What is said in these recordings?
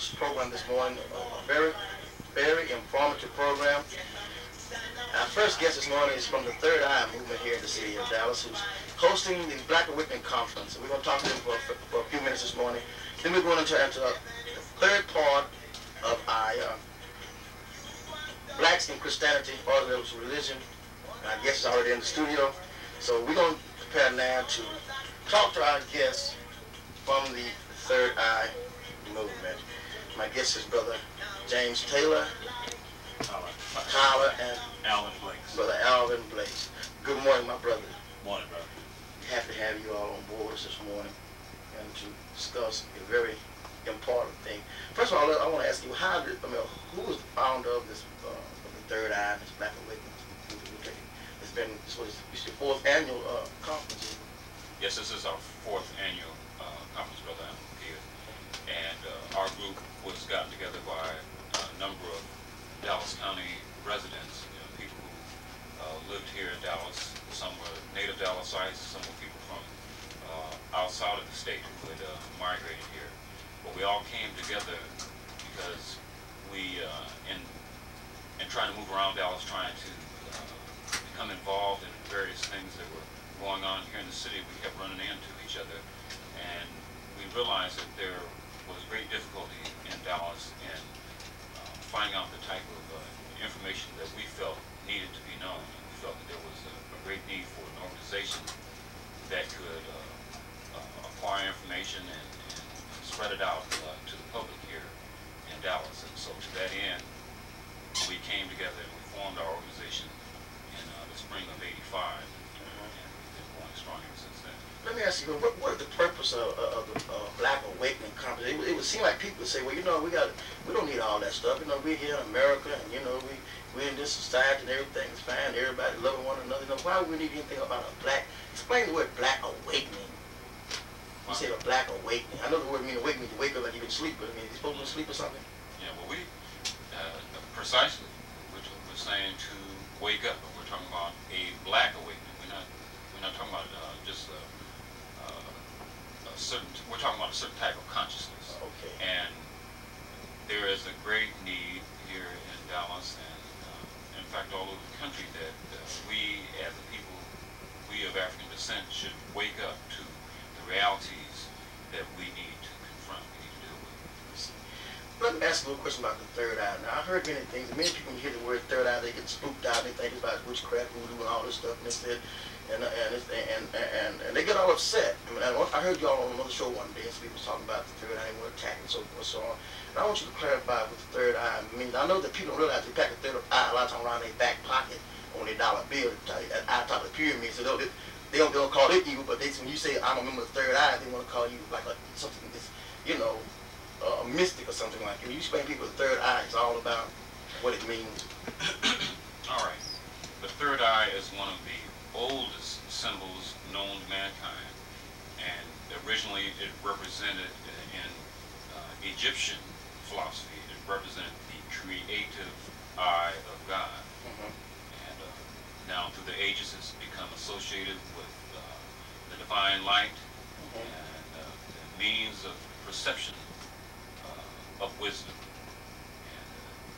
this program this morning. A very, very informative program. Our first guest this morning is from the Third Eye movement here in the city of Dallas, who's hosting the Black Awakening Conference. And we're going to talk to him for a few minutes this morning. Then we're going into the third part of our Blacks in Christianity, Orthodox religion. Our guest is already in the studio. So we're going to prepare now to talk to our guest from the Third Eye movement. My guest is Brother James Taylor, Tyler, and Alvin Blakes. Brother Alvin Blakes. Good morning, my brother. Morning, brother. Happy to have you all on board this morning and to discuss a very important thing. First of all, I want to ask you, who was the founder of this, of the Third Eye, this Black Awakening? This was your fourth annual conference. Yes, this is our fourth annual conference, Brother Amalakia. And our group was gotten together by a number of Dallas County residents, people who lived here in Dallas. Some were native Dallasites, some were people from outside of the state who had migrated here. But we all came together because we, in trying to move around Dallas, trying to become involved in various things that were going on here in the city, we kept running into each other. And we realized that there was great difficulty in Dallas in finding out the type of information that we felt needed to be known. And we felt that there was a great need for an organization that could acquire information and spread it out to the public here in Dallas. And so to that end, we came together and we formed our organization in the spring of '85. And we've been going strong ever since then. Let me ask you, what is the purpose of the Black Awakening Conference? It would seem like people would say, well, we don't need all that stuff. We're here in America, and we're in this society, and everything's fine. Everybody loving one another. Why would we need anything about a black? Explain the word Black Awakening. You say a Black Awakening. I know the word means awakening, to wake up like you've been asleep, but you're supposed to sleep or something. Yeah, well, precisely, we're saying to wake up. We're talking about a Black awakening. We're not talking about just a certain. We're talking about a certain type of consciousness. Okay. And there is a great need here in Dallas, and in fact all over the country, that we as a people, we of African descent, should wake up to the realities that we need to confront, we need to deal with. Let me ask you a little question about the Third Eye. Now, I've heard many things. Many people hear the word Third Eye, they get spooked out. They think it's about witchcraft, voodoo, and all this stuff. And they get all upset. I heard y'all on another show one day, and some people was talking about the Third Eye, and we're attacking, so forth, so on. And I want you to clarify what the Third Eye means. I know that people don't realize they pack the Third Eye a lot of times around their back pocket on their dollar bill at the top of the pyramid. So they don't call it evil, but when you say I'm a member of the Third Eye, they want to call you like something that's, a mystic or something like that. Can you explain people the Third Eye is all about, what it means? All right. The Third Eye is one of the oldest symbols known to mankind, and originally it represented in Egyptian philosophy, it represented the creative eye of God. And now through the ages it's become associated with the divine light and the means of perception of wisdom.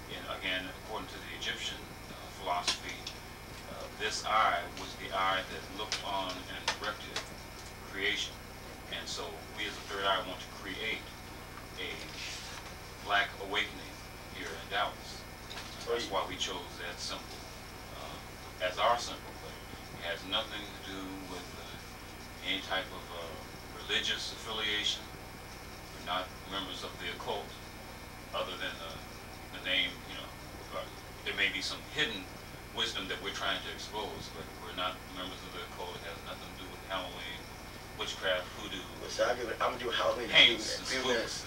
And again, according to the Egyptian philosophy, this eye was the eye that looked on and directed creation. And so we as the Third Eye want to create a Black awakening here in Dallas. That's why we chose that symbol as our symbol. But it has nothing to do with any type of religious affiliation. We're not members of the occult, other than the name. There may be some hidden wisdom that we're trying to expose, but we're not members of the occult. It has nothing to do with Halloween, witchcraft, hoodoo. So I'm gonna do Halloween. Paints and spooks,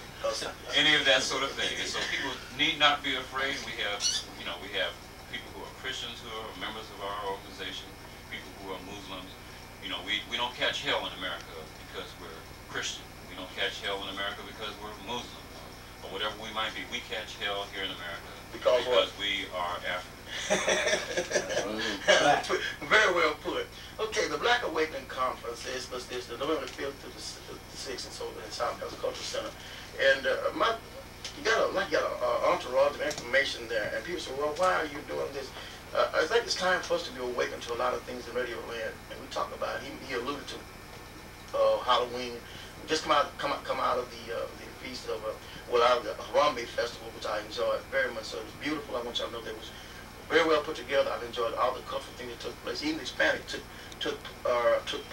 any of that sort of thing. And so people need not be afraid. We have people who are Christians who are members of our organization, people who are Muslims. We don't catch hell in America because we're Christian. We don't catch hell in America because we're Muslim, or whatever we might be. We catch hell here in America because we are African. Very well put. Okay, the Black Awakening Conference is November 5th to the 6th and so in South Dallas Cultural Center. And you got to raw information there, and people say, well, why are you doing this? I think it's time for us to be awakened to a lot of things in radio land, and we talk about, he alluded to Halloween. We just come out of the feast of, out of the Harambe Festival, which I enjoyed very much. So it was beautiful. I want y'all to know that it was very well put together. I've enjoyed all the cultural things that took place. Even the Hispanic took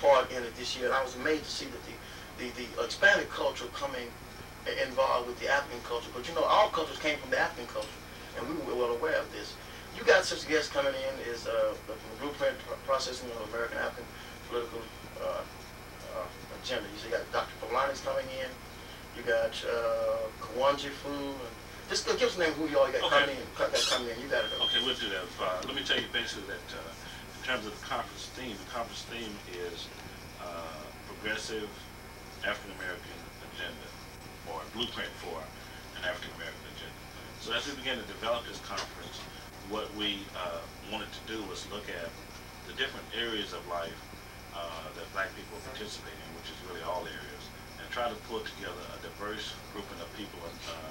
part in it this year, and I was amazed to see that the Hispanic culture coming involved with the African culture. But you know, all cultures came from the African culture, and we were well aware of this. You got such guests coming in is the blueprint processing of American African political agenda. You got Dr. Fulani's coming in. You got Kawanji Fu. Just give us a name of who you all got coming in. You got it. Okay, we'll do that. Let me tell you basically that in terms of the conference theme is progressive African American agenda, or blueprint for an African American agenda. So as we began to develop this conference, what we wanted to do was look at the different areas of life that black people participate in, which is really all areas, and try to pull together a diverse grouping of people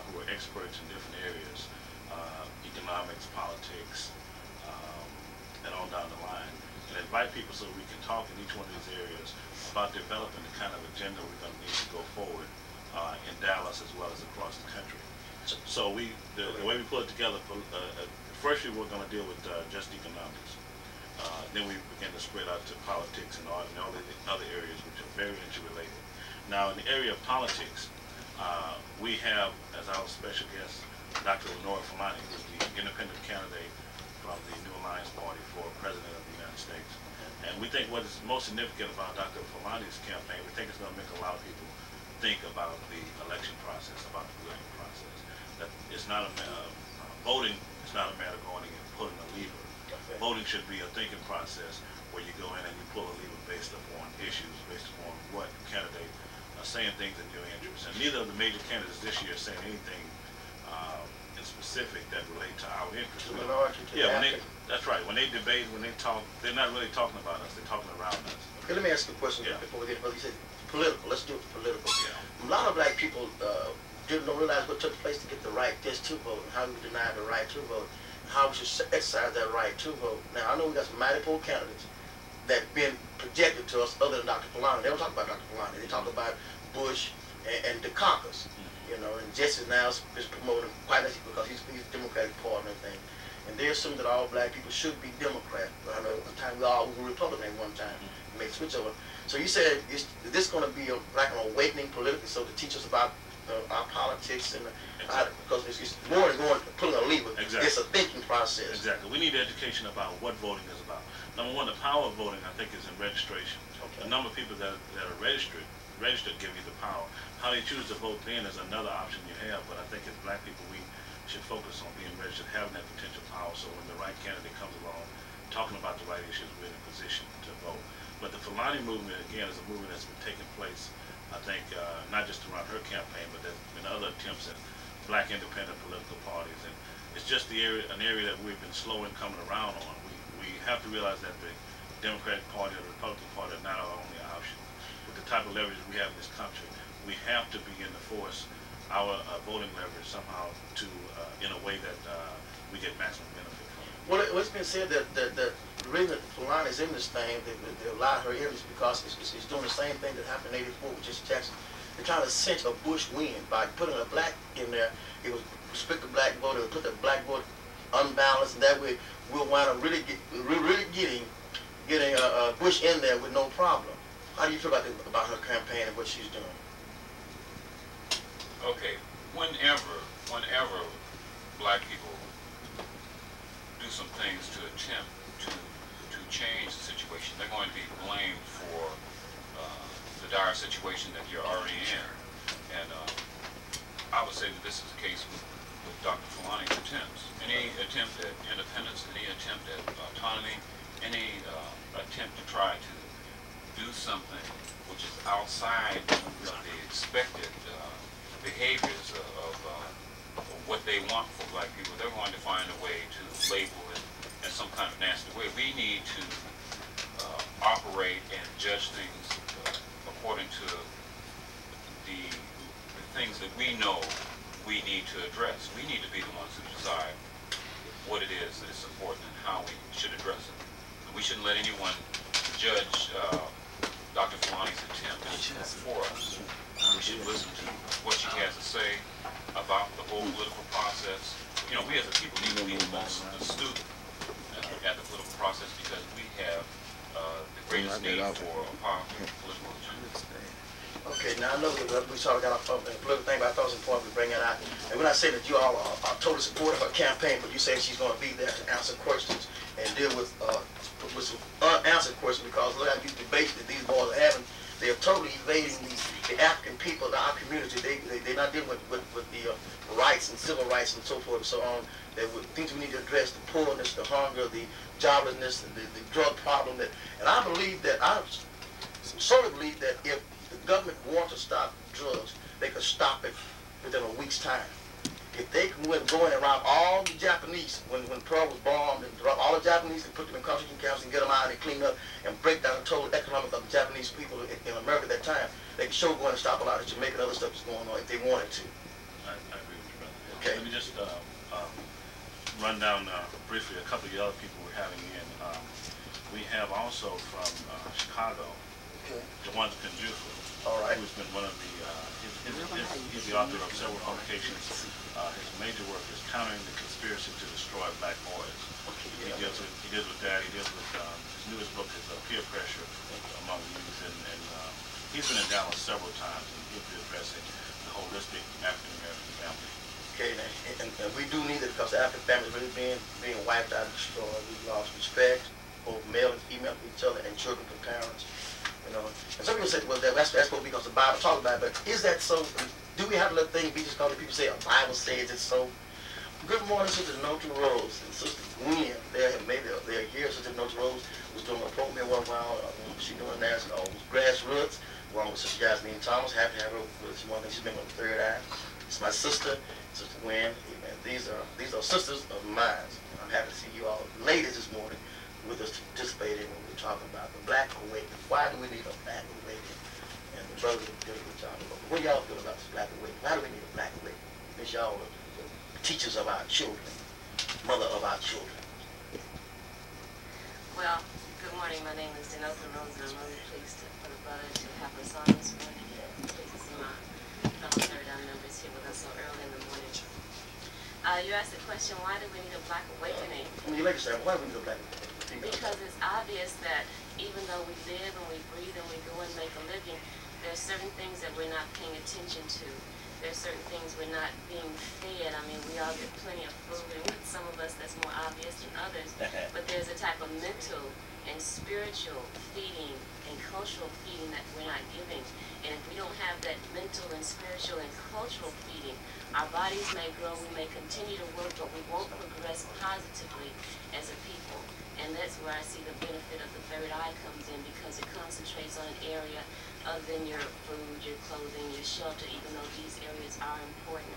who are experts in different areas, economics, politics, and on down the line, and invite people so we can talk in each one of these areas about developing the kind of agenda we're going to need to go forward in Dallas as well as across the country. So the way we put it together, first we're going to deal with just economics. Then we begin to spread out to politics and all the other areas which are very interrelated. Now in the area of politics, we have as our special guest Dr. W.R.T, who's the independent candidate from the New Alliance Party for President of the United States. And we think what is most significant about Dr. Fulani's campaign, we think it's going to make a lot of people think about the election process, about the political process. That it's not voting is not a matter of going and pulling a lever. Okay. Voting should be a thinking process where you go in and you pull a lever based upon issues, based upon what candidate are saying things in your interest. And neither of the major candidates this year are saying anything in specific that relate to our interests. That's right. When they debate, when they talk, they're not really talking about us. They're talking around us. Okay, let me ask you a question before we get further. You said political. Let's do it political. Yeah. A lot of black people didn't realize what took place to get the right just to vote, and how we denied the right to vote, and how we should exercise that right to vote. Now, I know we got some mighty poor candidates that been projected to us other than Dr. Fulani. They don't talk about Dr. Fulani. They talk about Bush and the caucus. You know, and Jesse now is promoting quite nicely because he's a Democratic Party and everything. And they assume that all black people should be Democrat. But I know at the time we all were Republican at one time. Make a switch over. So you said, is this going to be like an awakening politically, so to teach us about our politics and because it's more than pulling a lever. Exactly. It's a thinking process. Exactly. We need education about what voting is about. Number one, the power of voting, I think, is in registration. Okay. The number of people that are registered give you the power. How they choose to vote then is another option you have, but I think as black people we should focus on being registered, having that potential power, so when the right candidate comes along talking about the right issues, we're in a position to vote. But the Fulani movement, again, is a movement that's been taking place, I think, not just around her campaign, but there's been other attempts at black independent political parties, and it's just an area that we've been slow in coming around on. We have to realize that the Democratic Party or the Republican Party are not our only option. With the type of leverage we have in this country, we have to begin to force our voting leverage somehow to, in a way that we get maximum benefit from it. Well, it's been said that the reason that Fulani is in this thing, they allowed her in, is because it's doing the same thing that happened in '84 with Jesse Jackson. They're trying to cinch a Bush win by putting a black in there. It would restrict the black vote. It would put the black vote unbalanced, and that way we'll wind up really getting Bush in there with no problem. How do you feel about her campaign and what she's doing? Okay, whenever black people do some things to attempt to change the situation, they're going to be blamed for the dire situation that you're already in. And I would say that this is the case with Dr. Fulani's attempts. Any attempt at independence, any attempt at autonomy, any attempt to try to do something which is outside of the expected behaviors of what they want for black people, they're going to find a way to label it in some kind of nasty way. We need to operate and judge things according to the things that we know we need to address. We need to be the ones who decide what it is that is important and how we should address it. And we shouldn't let anyone judge Dr. Fulani's attempt for us. We should listen to what she has to say about the whole political process. You know, we as a people need to be the most astute at the political process because we have the greatest need for a powerful political agenda. Okay, now I know that we sort of got off on the political thing, but I thought it was important we bring it out. And when I say that you all are totally supportive of her campaign, but you say she's going to be there to answer questions and deal with some unanswered questions, because look at these debates that these boys are having. They are totally evading the African people, our community. They're not dealing with the rights and civil rights and so forth and so on. There were things we need to address: the poorness, the hunger, the joblessness, the drug problem. And I believe that, I sort of believe that if the government wants to stop drugs, they could stop it within a week's time. If they can go in and rob all the Japanese, when Pearl was bombed, and rob all the Japanese and put them in concentration camps and get them out and clean up and break down the total economic of the Japanese people in America at that time, they could sure go in and stop a lot of Jamaican and other stuff that's going on if they wanted to. I agree with you, brother. Okay. Let me just run down briefly a couple of the other people we're having in. We have also from Chicago, Jawan Kanjufu, who's been one of the, he's the author of several publications. His major work is Countering the Conspiracy to Destroy Black Boys. He deals with that. He deals with, his newest book is Peer Pressure Among Youth, and he's been in Dallas several times, and he'll be addressing the holistic African-American family. Okay, and we do need it because the African family is really being wiped out and destroyed. We've lost respect, both male and female, for each other, and children for parents. You know, and some people say, well, that's what we because the Bible talks about it, but is that so? Do we have to let things be just because people say a Bible says it's so? Good morning, Sister Nota Rose and Sister Gwen. They're here. Sister Nota Rose was doing a program one while. She's doing that, grassroots, along with Sister Jasmine Thomas. Happy to have her with us. She's been with the Third Eye. It's my sister, Sister Gwen. Amen. These are sisters of mine. I'm happy to see you all ladies this morning with us participating when we're talking about the Black Awakening. Why do we need a Black Awakening? And the brothers are doing a good job. What do y'all feel about this Black Awakening? Why do we need a Black Awakening? Miss y'all the teachers of our children, mother of our children. Well, good morning. My name is Denota Rose, and I'm really pleased for the brother to have us on this morning. Pleased to see my fellow Third Eye members here with us so early in the morning. You asked the question, why do we need a Black Awakening? When you say, why do we need a Black Awakening? Because it's obvious that even though we live and we breathe and we go and make a living, there's certain things that we're not paying attention to. There's certain things we're not being fed. I mean, we all get plenty of food, and with some of us that's more obvious than others. But there's a type of mental and spiritual feeding and cultural feeding that we're not giving. And if we don't have that mental and spiritual and cultural feeding, our bodies may grow, we may continue to work, but we won't progress positively as a people. And that's where I see the benefit of the Third Eye comes in, because it concentrates on an area other than your food, your clothing, your shelter, even though these areas are important.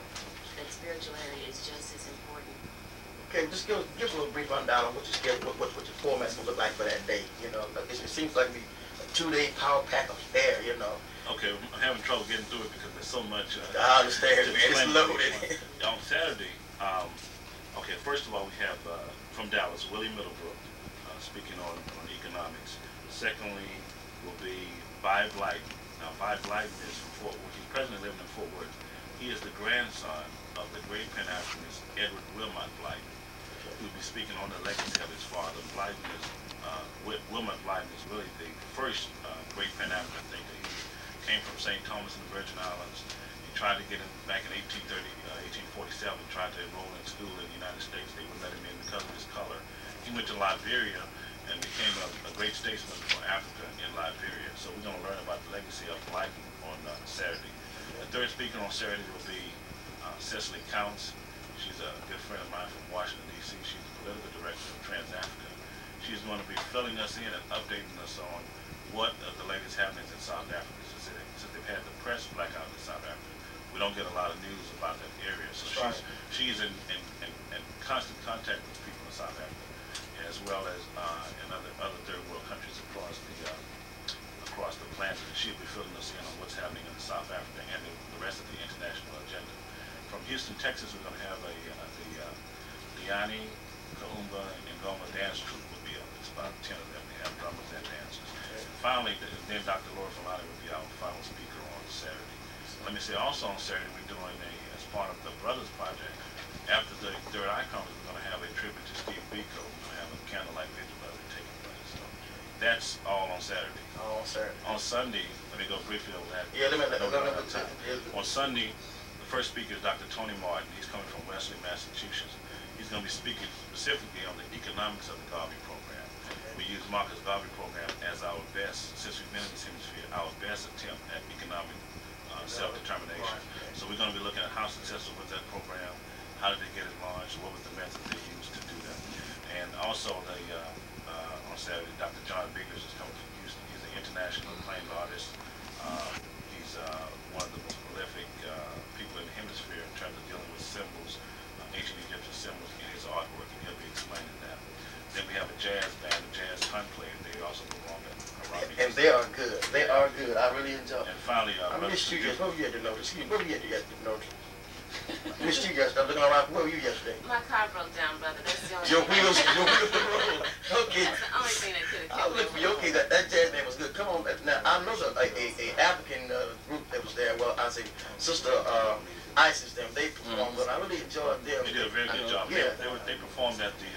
That spiritual area is just as important. Okay, just give us a little brief rundown on what your format's going to look like for that day. You know, it seems like a 2-day power pack affair, you know. Okay, I'm having trouble getting through it because there's so much. I understand, man. It's loaded. On Saturday, okay, first of all, we have from Dallas, Willie Middlebrook, speaking on economics. Secondly, will be Vi Blyton. Now, Vi Blyton is from Fort Worth. He's presently living in Fort Worth. He is the grandson of the great Pan-Africanist Edward Wilmot Blyton, who will be speaking on the legacy of his father. Wilmot Blyton is really the first great Pan-African thinker. He came from St. Thomas in the Virgin Islands. He tried to get in back in 1847, tried to enroll in school in the United States. They wouldn't let him in because of his color. He went to Liberia and became a great statesman for Africa in Liberia. So we're going to learn about the legacy of Blyton on Saturday. The third speaker on Saturday will be Cecily Counts. She's a good friend of mine from Washington, D.C. She's the political director of Trans-Africa. She's going to be filling us in and updating us on what the latest happenings in South Africa. Since they've had the press blackout in South Africa, we don't get a lot of news about that area. So she's in constant contact with people in South Africa, as well as in other third world countries across the planet. She'll be filling us in on what's happening in South Africa and the rest of the international agenda. From Houston, Texas, we're going to have the Liani, Kaumba, and Goma dance troupe will be up. It's about 10 of them. They have drummers and dancers. And finally, then Dr. Laura Filani will be our final speaker on Saturday. Let me say also on Saturday, we're doing as part of the Brothers Project, after the Third Eye Conference, we're going to have a tribute to Steve Biko. We're going to have a candlelight vigil that will be taking place. So that's all on Saturday. Oh, on Saturday. On Sunday, let me go briefly over that. Yeah, let me On Sunday, the first speaker is Dr. Tony Martin. He's coming from Wesley, Massachusetts. He's going to be speaking specifically on the economics of the Garvey program. We use Marcus Garvey program as our best, since we've been in this hemisphere, our best attempt at economic self-determination. So we're going to be looking at how successful was that program, how did they get it launched, what was the method they used to do that. And also on Saturday, Dr. John Biggers is coming from Houston. He's an international acclaimed artist. He's one of the most prolific people in the hemisphere in terms of dealing with symbols, ancient Egyptian symbols in his artwork, and he'll be explaining that. Then we have a jazz band, a jazz conclave. They also perform at around. And they are good. They are good. I really enjoy. And finally, I missed you guys. What were you at the notice? What were you at the notice? Missed you guys. I'm looking around. Where were you yesterday? My car broke down, brother. That's the only Your thing. wheels rolled. Okay. That's the only thing that could have I killed was looking for you. Okay, that jazz band was good. Come on. Now, I know a African group that was there. Well, I say Sister Isis, them. They performed, but I really enjoyed them. They did a very good job. Yeah. They performed at the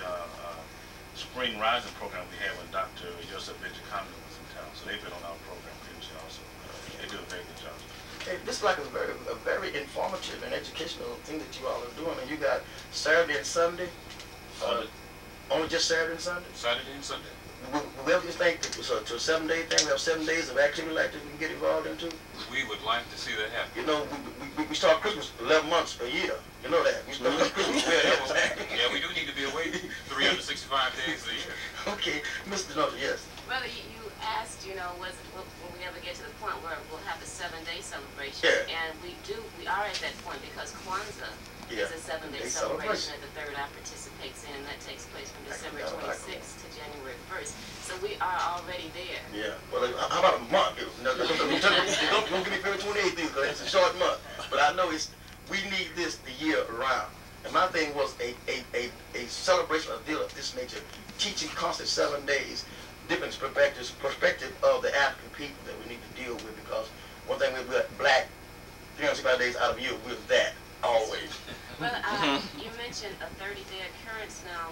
Spring Rising program we had when Dr. Yosef Benjamin was in town. So they've been on our program previously also. They do a very good job. Hey, this is like a very informative and educational thing that you all are doing. And you got Saturday and Sunday. Only just Saturday and Sunday? Saturday and Sunday. We have this thing to a 7-day thing. We have 7 days of activity like this we can get involved into. We would like to see that happen. You know, we start Christmas 11 months a year. You know that. We start Christmas Yeah, we do need to be awake 365 days a year. Okay, Mr. Noble, yes. Brother, you asked, will we ever get to the point where we'll have a 7-day celebration? Yeah. And we are at that point because Kwanzaa is a 7-day celebration that the Third Eye participates in, and that takes place from December 26th to January 1st. So we are already there. Yeah. Well, how about a month? Don't give me February 28th because it's a short month. But I know we need this the year around. And my thing was a celebration of a deal of this nature, teaching constant 7 days, different perspective of the African people that we need to deal with, because one thing we're black, 365 days out of a year, we're that, always. Well, you mentioned a 30-day occurrence now.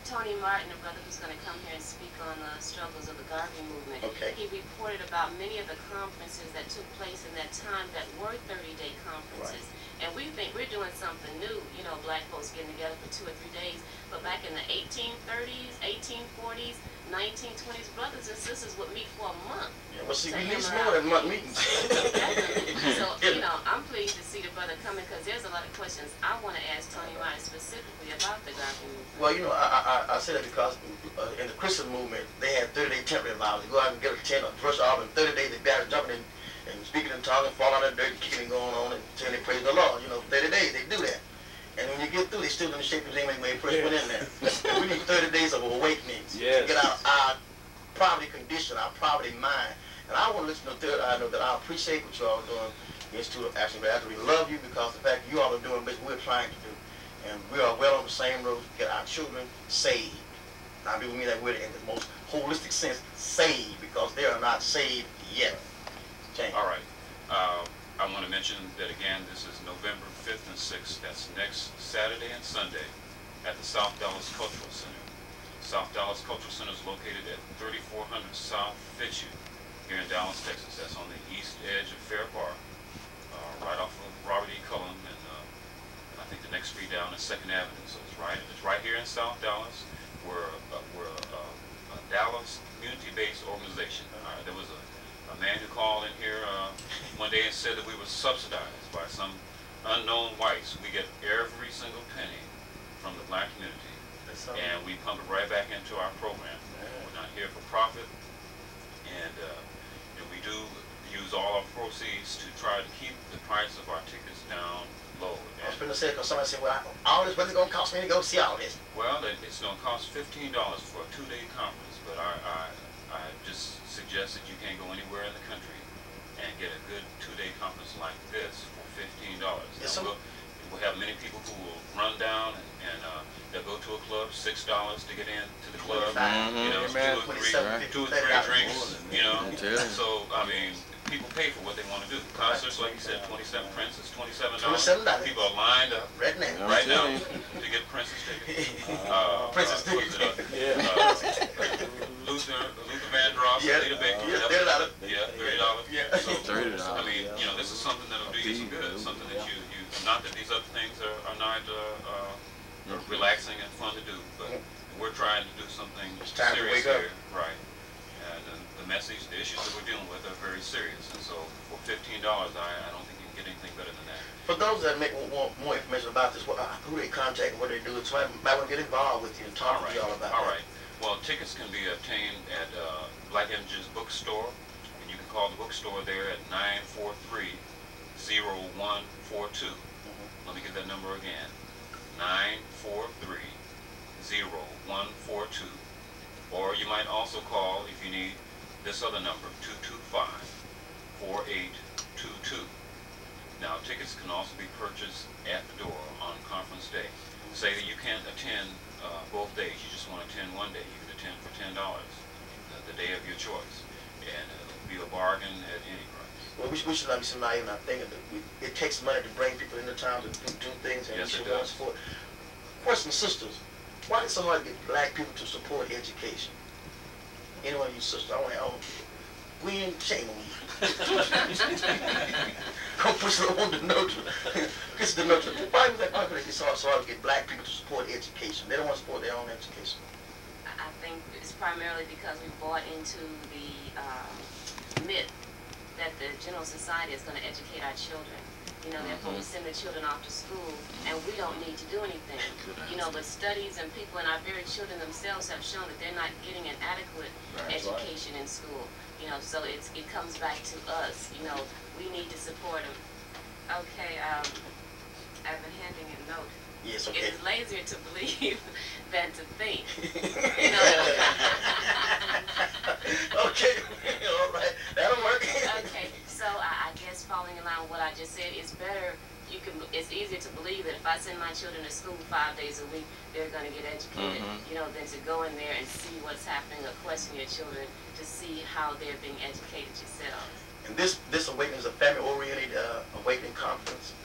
Tony Martin, a brother who's going to come here and speak on the struggles of the Garvey movement, okay. He reported about many of the conferences that took place in that time that were 30-day conferences. Right. And we think we're doing something new, black folks getting together for 2 or 3 days. But back in the 1830s, 1840s, 1920s, brothers and sisters would meet for a month. Yeah, well, see, we need some more than month meetings. So, I'm pleased to see the brother coming because there's a lot of questions I want to ask Tony Martin specifically about the Garvey movement. Well, I say that because in the Christian movement, they had 30-day tent revivals. You go out and get a tent, brush off, and 30 days they got jumping in and speaking in tongues and falling on the dirt, kicking and going on and saying they praise the Lord. 30 days they do that. And when you get through, they still in the shape of the same way they first went in there. We need 30 days of awakenings to get out our poverty condition, our poverty mind. And I want to listen to the Third Eye. I know that I appreciate what you all are doing. The Institute of Action, but we love you because the fact you all are doing what we're trying to do. And we are well on the same road to get our children saved. Now, people mean that word in the most holistic sense, saved, because they are not saved yet. James. All right. I want to mention that again, this is November 5th and 6th. That's next Saturday and Sunday at the South Dallas Cultural Center. South Dallas Cultural Center is located at 3400 South Fitzhugh here in Dallas, Texas. That's on the east edge of Fair Park, right off of Robert E. Cullen, and I think the next street down is 2nd Avenue. So it's right here in South Dallas. We're a Dallas community-based organization. There was a man who called in here one day and said that we were subsidized by some unknown whites. We get every single penny from the black community, and we pump it right back into our program. We're not here for profit, and we do use all our proceeds to try to keep the price of our tickets down low. I was going to say, because somebody said, well, all this, what's it going to cost me to go see all this? Well, it's going to cost $15 for a 2-day conference, but I just suggest that you can't go anywhere in the country and get a good 2-day conference like this for $15. Yes, we'll have many people who will run down and they'll go to a club, $6 to get in to the club. You know, two or three drinks. You know, so I mean, people pay for what they want to do. Concerts, like you said, 27 Prince is $27. People are lined up right now to get Prince's ticket. Prince's ticket. Luther Vandross, Lita Baker, $30. So, I mean, you know, this is something that'll do you some good. Something that you not that these other things are not relaxing and fun to do, but we're trying to do something serious here, right? And the message, the issues that we're dealing with are very serious, and so for $15, I don't think you can get anything better than that. For those that want more information about this, who they contact and what they do, so I might want to get involved with you and talk to you all about that. All right. Well, tickets can be obtained at Black Images Bookstore, and you can call the bookstore there at 943-0142. Let me get that number again, 943-0142. Or you might also call, if you need, this other number, 225-4822. Now, tickets can also be purchased at the door on conference day. Say that you can't attend both days, you just want to attend one day, you can attend for $10, the day of your choice, and it'll be a bargain at any price. Well, we should let me somebody not thinking that it takes money to bring people into town to do things, and yes, we should want to support. Question, sisters, why is it so hard to get black people to support education? Any one of you sisters, I want to we ain't shame on you. Come push it on the note. This is the note. Why is it so hard to get black people to support education? They don't want to support their own education. I think it's primarily because we bought into the myth that the general society is going to educate our children. You know, therefore we send the children off to school and we don't need to do anything. You know, but studies and people and our very children themselves have shown that they're not getting an adequate education in school. You know, so it comes back to us. You know, we need to support them. Okay, I've been handing a note. Yes, okay. It's lazier to believe than to think. You know? Okay, all right, that'll work. Okay, so I guess following along what I just said, it's better. It's easier to believe that if I send my children to school 5 days a week, they're going to get educated, you know, than to go in there and see what's happening or question your children to see how they're being educated yourselves. And this awakening is a family-oriented awakening conference.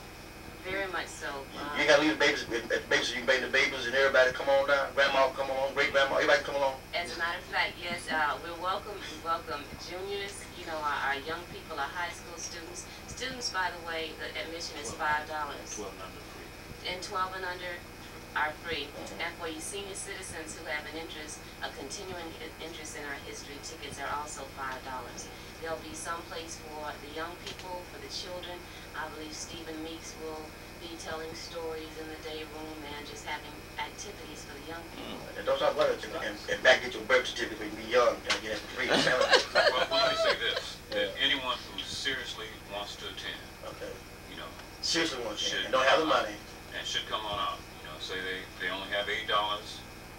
Very much so. You got to leave the babies at the babies, so you can bring the babies and everybody come on down. Grandma come along, great-grandma, everybody come along. As a matter of fact, yes, we welcome juniors, you know, our young people, our high school students. Students, by the way, the admission is $5. 12 and under free. And 12 and under are free. And for you senior citizens who have an interest, a continuing interest in our history, tickets are also $5. There'll be some place for the young people, for the children. I believe Stephen Meeks will be telling stories in the day room and just having activities for the young people. And don't talk about it, and back get your birth certificate when you be young, and get it for free. Well, let me say this. Anyone who seriously wants to attend, you know, seriously wants to attend, and don't have the money, and should come on out. You know, say they only have $8,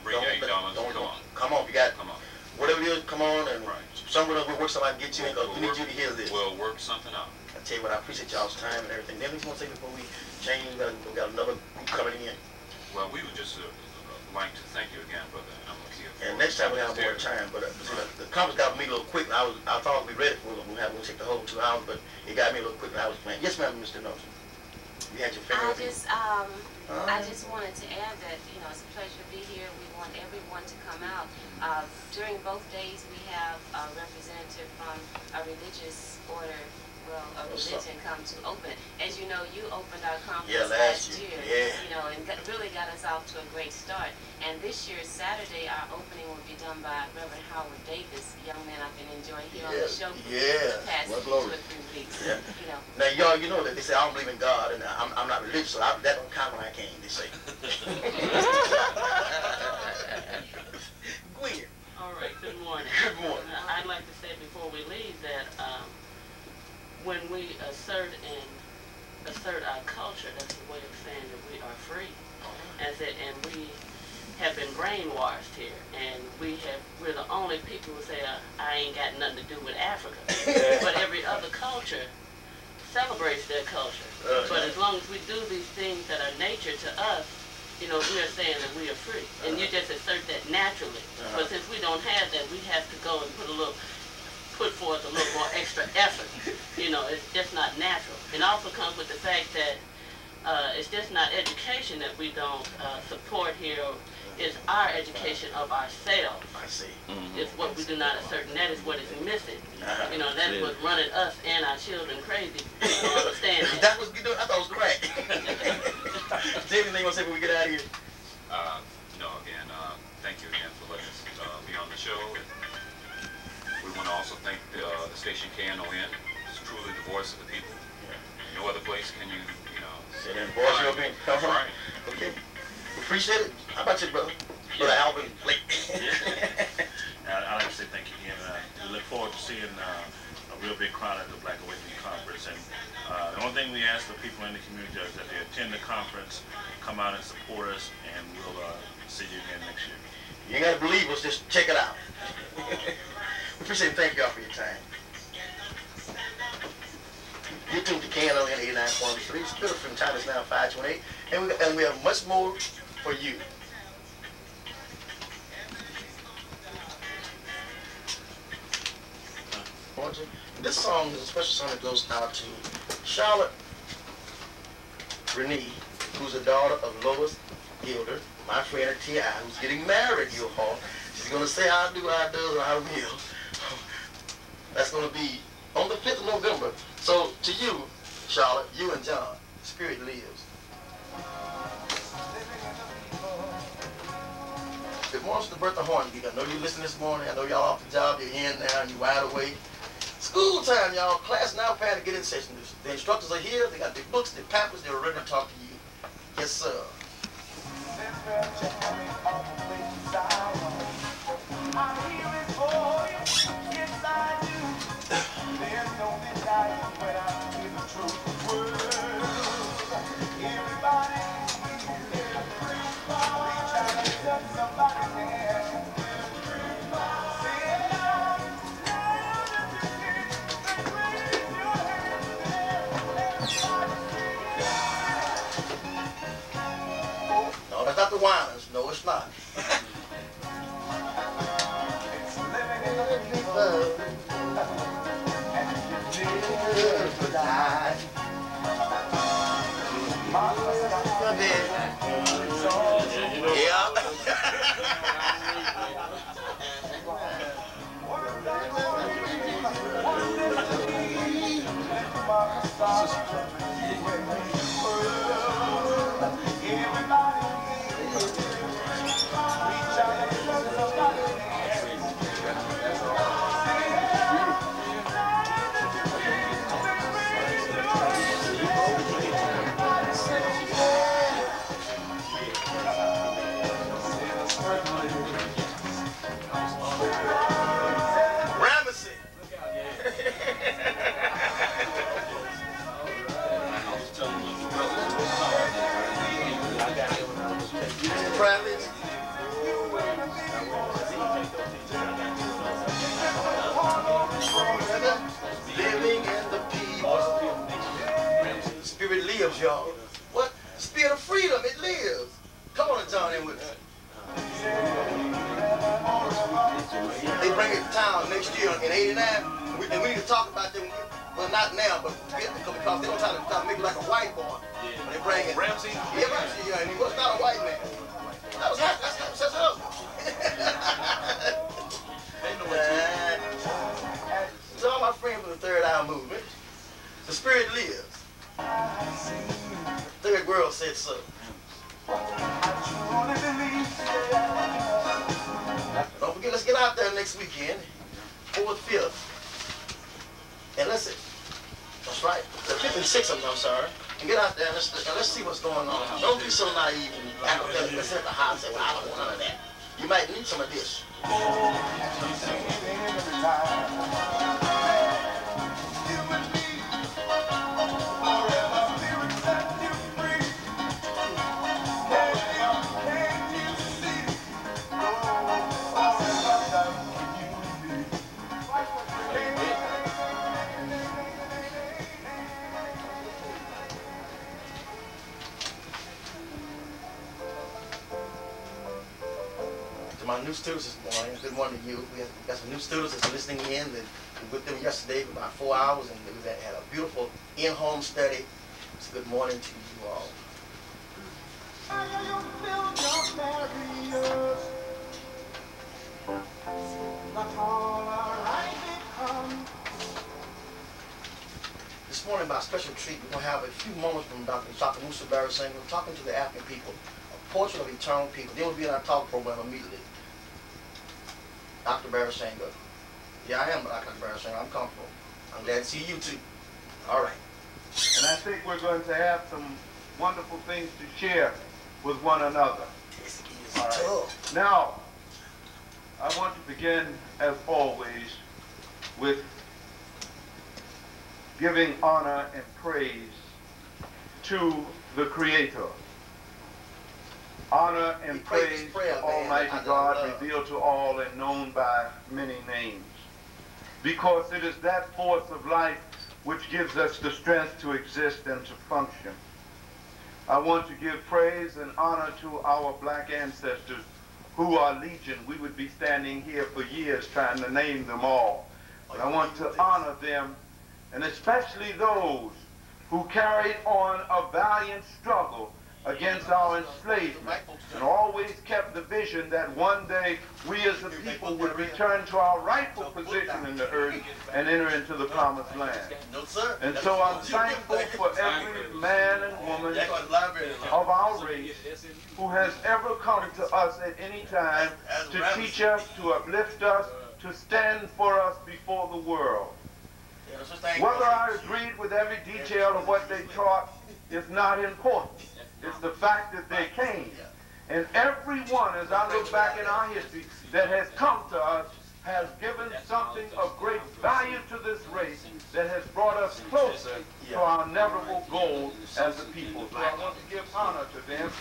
bring $8, come on, you got come on. Whatever it is, come on, and somewhere else we'll work something out and get you in, because we need you to hear this. We'll work something out. I tell you what, I appreciate y'all's time and everything. Anything you want to say before we change? We got another group coming in. Well, we would just like to thank you again, Brother Amalakia. And next time we'll have more time, but the conference got me a little quick. I thought we'd be ready for it. We'll take the whole 2 hours, but it got me a little quick when I was playing. Yes, ma'am, Mr. Nelson. You had your finger. I just wanted to add that, you know, it's a pleasure to be here. We want everyone to come out. During both days, we have a representative from a religious order, a religion come to open it. As you know, you opened our conference last year, you know, and really got us off to a great start. And this year, Saturday, our opening will be done by Reverend Howard Davis, a young man I've been enjoying here on the show for the past 2 or 3 weeks. You know. Now, y'all, you know that they say I don't believe in God, and I'm not religious, so that don't count when I came, they say. Gwen. All right, good morning. Good morning. I'd like to say before we leave that when we assert our culture, that's a way of saying that we are free. And we have been brainwashed here, and we're the only people who say, I ain't got nothing to do with Africa. But every other culture celebrates their culture. But as long as we do these things that are nature to us, you know, we are saying that we are free. And you just assert that naturally. But since we don't have that, we have to go and put forth a little more extra effort. You know, it's just not natural. It also comes with the fact that it's just not education that we don't support here. It's our education of ourselves. I see. It's what we do not assert, and that is what is missing. You know, that's what's running us and our children crazy. You don't understand that. That's what we do. I thought it was crack. David, anything you want to say before we get out of here? No, again, thank you again for letting us be on the show. We want to also thank the station KNON. It's truly the voice of the people. No other place can you know. Sit in, voice your opinion. That's right. Okay. Appreciate it. How about you, brother? Brother Alvin Blake. I'd like to say thank you again. We look forward to seeing a real big crowd at the Black Awakening Conference. And the only thing we ask the people in the community is that they attend the conference, come out and support us, and we'll see you again next year. You ain't got to believe us, just check it out. We appreciate it. Thank y'all for your time. You're tuned to KNON 89.3. Spirit from time is now 5:28, and we have much more for you. This song is a special song that goes out to Charlotte Renee, who's the daughter of Lois Gilder, my friend at T.I., who's getting married, you all. She's going to say how I do, how I do, and how I will. That's going to be on the 5th of November. So, to you, Charlotte, you and John, Spirit lives. Good morning to the Bertha Hornbeat. I know you listening this morning. I know y'all off the job. You're in now and you're wide awake. School time, y'all. Class now preparing to get in session. The instructors are here. They got their books, their pamphlets. They're ready to talk to you. Yes, sir. No, that's not the whiners. No, it's not. Living in the people. Spirit lives, y'all. What? Spirit of freedom, it lives. Come on and join in with us. They bring it to town next year in '89, and we need to talk about them. Well, not now, but because they don't try to make it like a white boy. When they bring it. Ramsey? Yeah, Ramsey, yeah, and he was not a white man. That was that's his husband. To all my friends from the Third Eye Movement, the Spirit lives. Third World said so. Don't forget, let's get out there next weekend, 4th, 5th. And let's that's right, the 5th and 6th of them, I'm sorry. And get out there and let's see what's going on. Don't be so naive and apathetic and sit at the house and say, well, I don't want none of that. You might need some of this. my new students this morning. Good morning to you. We got some new students that's listening in. And we were with them yesterday for about 4 hours, and we had a beautiful in-home study. So good morning to you all. This morning, by special treat, we're going to have a few moments from Dr. Musa Barrett Singer, talking to the African people, a portrait of eternal people. Then we'll be in our talk program immediately. Dr. Barrett Singer. Yeah, I am Dr. Barrett Singer. I'm comfortable. I'm glad to see you too. All right. And I think we're going to have some wonderful things to share with one another. Yes, it is. All right. Tough. Now, I want to begin, as always, with giving honor and praise to the Creator. Honor and praise to Almighty God, revealed to all and known by many names. Because it is that force of life which gives us the strength to exist and to function. I want to give praise and honor to our black ancestors who are legion. We would be standing here for years trying to name them all. But I want to honor them, and especially those who carried on a valiant struggle against our enslavement and always kept the vision that one day we as a people would return to our rightful position in the earth and enter into the promised land. And so I'm thankful for every man and woman of our race who has ever come to us at any time to teach us, to uplift us, to stand for us before the world. Whether I agreed with every detail of what they taught is not important. It's the fact that they came. And everyone, as I look back in our history, that has come to us has given something of great value to this race that has brought us closer to our inevitable goal as a people. So I want to give honor to them.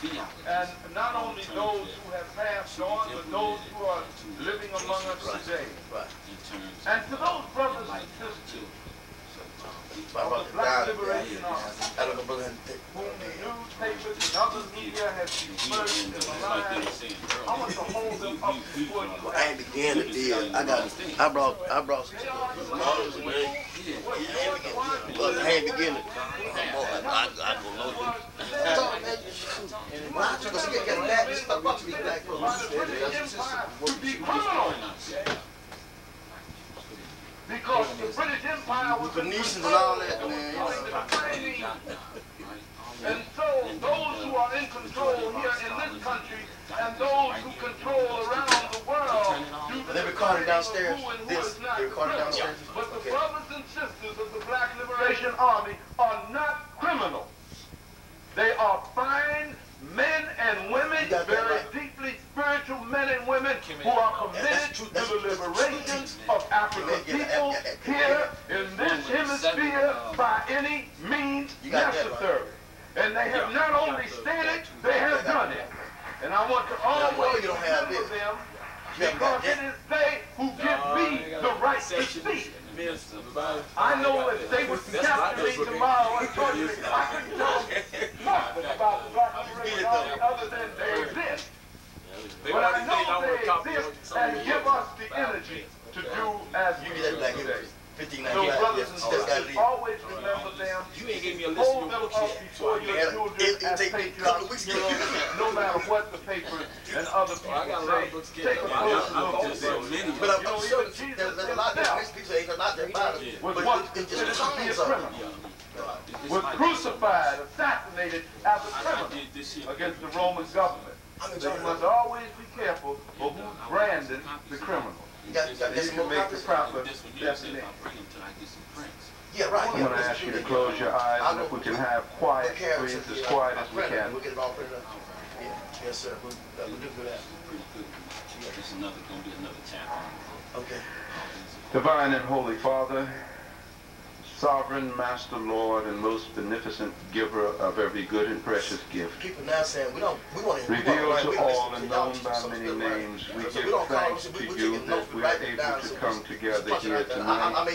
And not only those who have passed on, but those who are living among us today. And to those brothers and sisters, of the Black Liberation Army, whom the newspapers and other media have dispersed and maligned, I want to hold them up before you. I ain't beginning to deal. I brought some models and I ain't beginning. I go low. Why you gonna get mad? This stuff about to be black folks. To be criminal. Because the British Empire was Venetians and all that, man. And so those who are in control here in this country and those who control around the world do They recorded downstairs. They recorded downstairs. But the brothers and sisters of the Black Liberation Army are not criminals. They are fine men and women, very deeply spiritual men and women who are committed to the liberation of African people here in this hemisphere by any means necessary. And they have not only stated, they have done it. And I want to always remember them because it is they who give me the right to speak. I know if they would capture me tomorrow and torture me, I couldn't tell them nothing about the Black Liberation Army other than they exist. But I know they exist and give us the energy to do as we do today. So brothers and sisters, always remember them. Hold them up before your children as patriots, heroes, no matter what the papers and other people say. Take a closer look at them. But I'm sure there's a lot of these people ain't not that bad. Was once considered to be a criminal. Was crucified, assassinated as a criminal against the Roman government. So you must always be careful of who's branding the criminal. You can make the proper definition. Yeah, right. I'm going to ask you to close your eyes, and if we can have quiet, please, as quiet as we can. We'll get it all printed up. Yes, sir. We'll do that. This is going to be another chapter. Okay. Divine and Holy Father, sovereign Master, Lord, and most beneficent giver of every good and precious gift. People now saying we want to Revealed to all and known by many names, we give thanks to you that we are able to come together here tonight,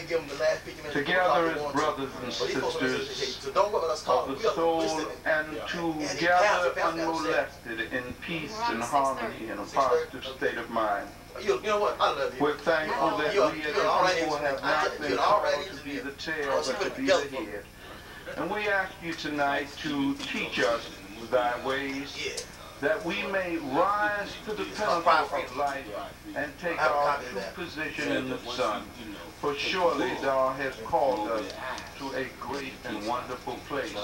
together as brothers and sisters of the soul, and to gather unmolested in peace and harmony and a positive state of mind. You know what? I love you. We're thankful that we as a people have not been called to be the tail, but to be the head. And we ask you tonight to teach us thy ways, that we may rise to the pinnacle of life and take our true position in the sun. For surely thou hast called us to a great and wonderful place.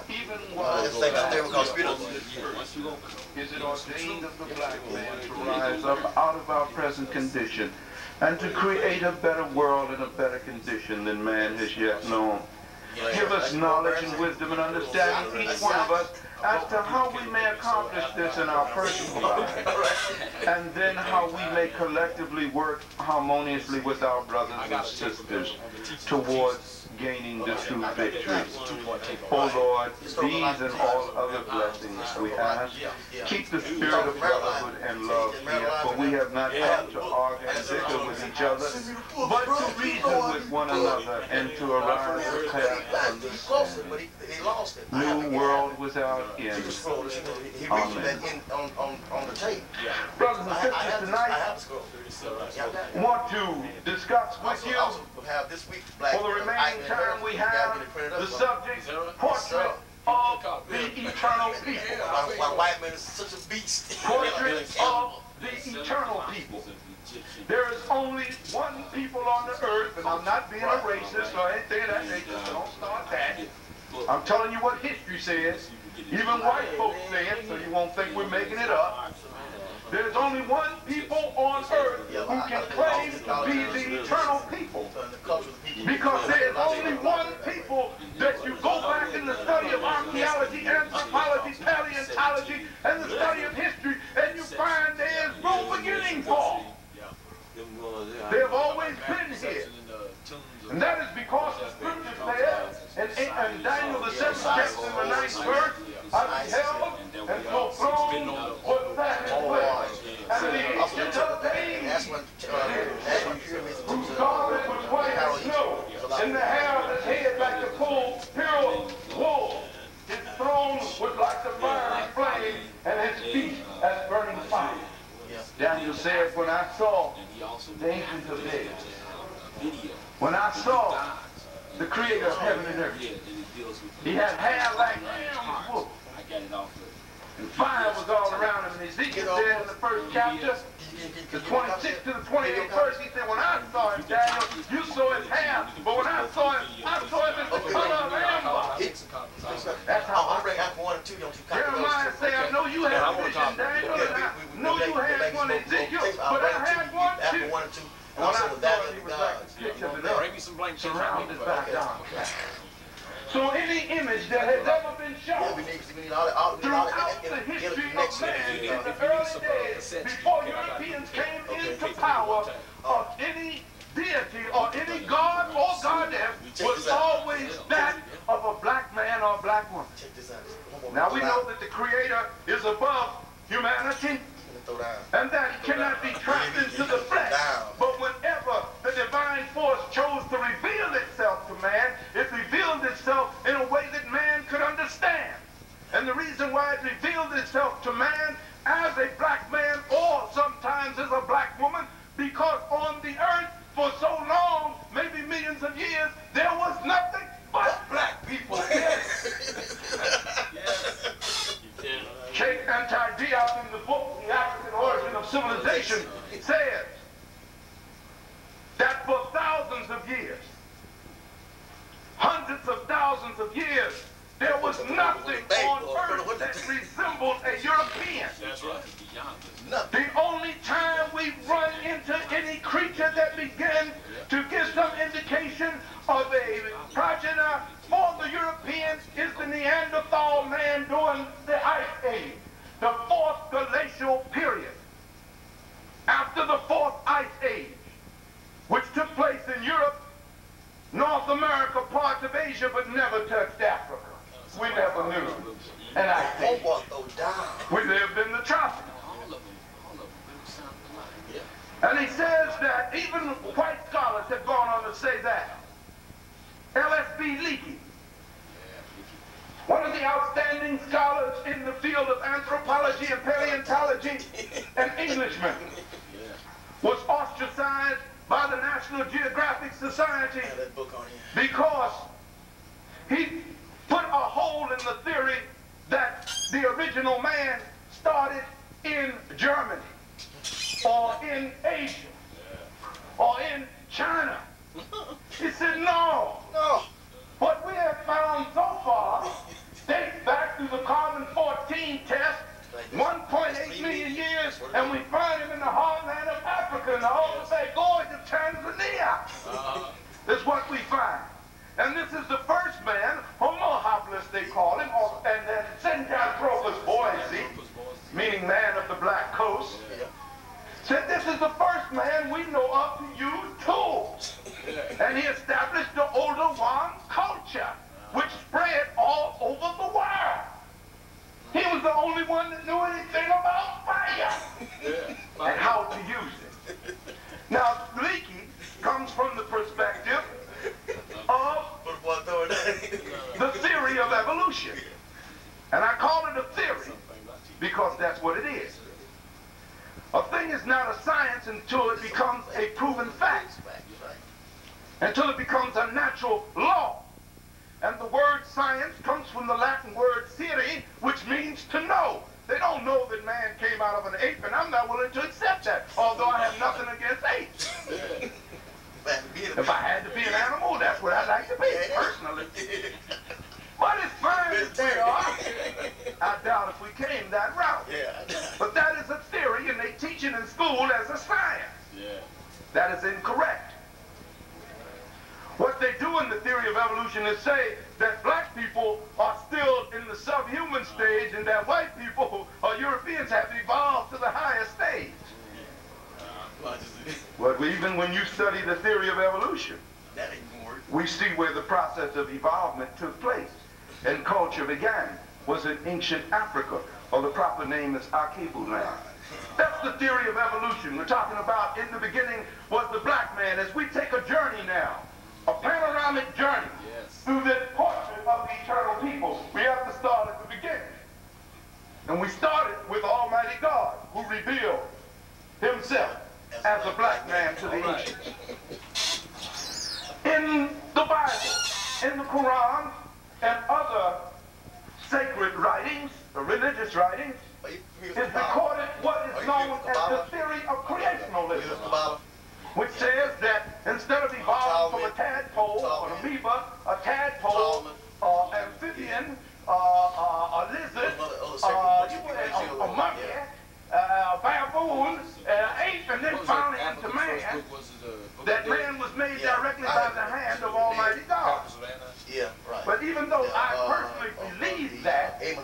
Even while is it ordained of the black man to rise up out of our present condition and to create a better world and a better condition than man has yet known. Give us knowledge and wisdom and understanding, each one of us, as to how we may accomplish this in our personal lives, and then how we may collectively work harmoniously with our brothers and sisters towards gaining the true victory. Oh Lord, these and all other blessings we ask. Keep the spirit of brotherhood and love here, for we have not come to argue and bicker with each other, but to reason with one another and to arrive at a path of understanding. New world without end. Amen. Brothers and sisters, tonight I want to discuss with you for the remaining time we have the subject, portrait of the eternal people. Why white man is such a beast. Portrait of the eternal people. There is only one people on the earth, and I'm not being a racist or anything of that nature, so don't start that. I'm telling you what history says. Even white folks say it, so you won't think we're making it up. There's only one people on earth who can claim to be the eternal people. Because there's only one people that you go back in the study of archaeology, anthropology, paleontology, and the study of history, and you find there's no beginning for. They've always been here. And that is because the scripture says in Daniel the 7th chapter and the 9th verse, I beheld and so throne was that place. And the ancient of days, whose garment was white as snow, and the hair of his head like the full pure wool. His throne was like the fiery flame, and his feet as burning fire. Daniel said, when I saw the ancient of days, when I saw the creator of heaven and earth, he had hair like ram's wool, and fire was all around him. And Ezekiel said in the 1st chapter, the 26th to the 28th verse, he said, when I saw him, Daniel, you saw his hair, but when I saw him as the color of lamb was. That's how I bring out 1 and 2. Jeremiah said, I know you had a vision, Daniel, and I know you had one, Ezekiel, but I had one too. And also the valley of the gods. Surrounded by darkness. So any image that has ever been shown throughout the history of man in the early days, before Europeans came into power, of any deity or any god or goddess was always that of a black man or a black woman. Now we know that the Creator is above humanity, and that cannot be trapped into the flesh. But whenever the divine force chose to reveal itself to man, it revealed itself in a way that man could understand. And the reason why it revealed itself to man as a black man or sometimes as a black woman, because on the earth for so long, maybe millions of years, there was nothing but black people. Sheikh Anti-Diop in the book, The African Origin of Civilization, says that for thousands of years, hundreds of thousands of years, there was nothing on earth that resembled a European. That's right. The only time we run into any creature that began to give some indication of a progenitor for the Europeans is the Neanderthal man during the Ice Age, the 4th glacial period. After the 4th Ice Age, which took place in Europe, North America, part revolution. And I think we lived in the tropics. And he says that even white scholars have gone on to say that. L.S.B. Leakey, one of the outstanding scholars in the field of anthropology and paleontology, an Englishman, was ostracized by the National Geographic Society because he put a hole in the theory that the original man started in Germany or in Asia or in China. He said, no. What we have found so far dates back to the carbon-14 test, 1.8 million years, and we find him in the heartland of Africa, in the Overfed Gorge of Tanzania. That's what we find. And this is the first man, Homo habilis they call him, and then Centanthropus boise, meaning man of the black coast, said this is the first man we know of to use tools. And he established the older one culture, which spread all over the world. He was the only one that knew anything about fire and how to use it. Now, Leakey comes from the perspective of the theory of evolution. And I call it a theory because that's what it is. A thing is not a science until it becomes a proven fact, until it becomes a natural law. And the word science comes from the Latin word scire, which means to know. They don't know that man came out of an ape, and I'm not willing to accept that, although I have nothing against apes. If I had to be an animal, that's what I'd like to be, personally. But as fine as they are, I doubt if we came that route. But that is a theory, and they teach it in school as a science. That is incorrect. What they do in the theory of evolution is say that black people are still in the subhuman stage and that white people or Europeans have evolved to the higher stage. But even when you study the theory of evolution, we see where the process of evolvement took place and culture began was in ancient Africa, or the proper name is Akibu land. That's the theory of evolution. We're talking about in the beginning was the black man. As we take a journey now, a panoramic journey through this portrait of the eternal people, we have to start at the beginning. And we started with Almighty God, who revealed himself as a black man to the ancients. In the Bible, in the Quran, and other sacred writings, the religious writings, is recorded what is known as the theory of creationalism, which says that instead of evolving from a tadpole, an amoeba, a tadpole, amphibian, a lizard, a monkey, a baboon, ape, and then finally into man, that man was made directly by the hand of Almighty God. But even though I personally believe that, it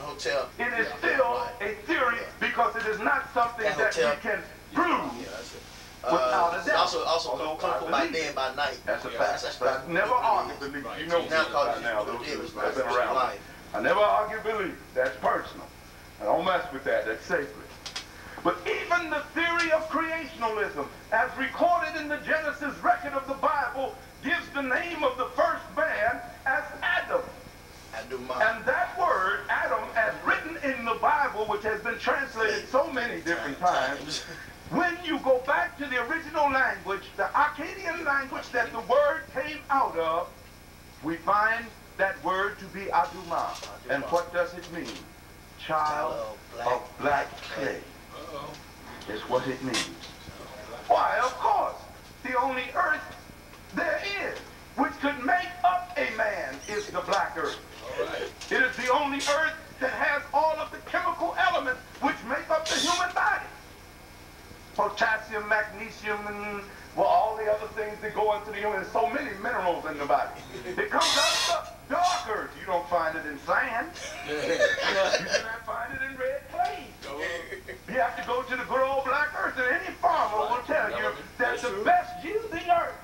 is still a theory because it is not something that we can prove without a doubt. Also come by day and by night. That's a fact. But I never argue belief. You know by now, those who have been around. I never argue belief. That's personal. I don't mess with that. That's sacred. But even the theory of creationalism, as recorded in the Genesis record of the Bible, gives the name of the first man as Adam. And that word, Adam, as written in the Bible, which has been translated so many different times, when you go back to the original language, the Akkadian language that the word came out of, we find that word to be Adumah. And what does it mean? Child of black clay is what it means. Why, of course, the only earth there is which could make up a man is the black earth. It is the only earth that has all of the chemical elements which make up the human body. Potassium, magnesium, and well, all the other things that go into the human. There's so many minerals in the body. It comes out of the dark earth. You don't find it in sand. You do not find it in red clay. You have to go to the good old black earth, and any farmer will tell you that the best yielding earth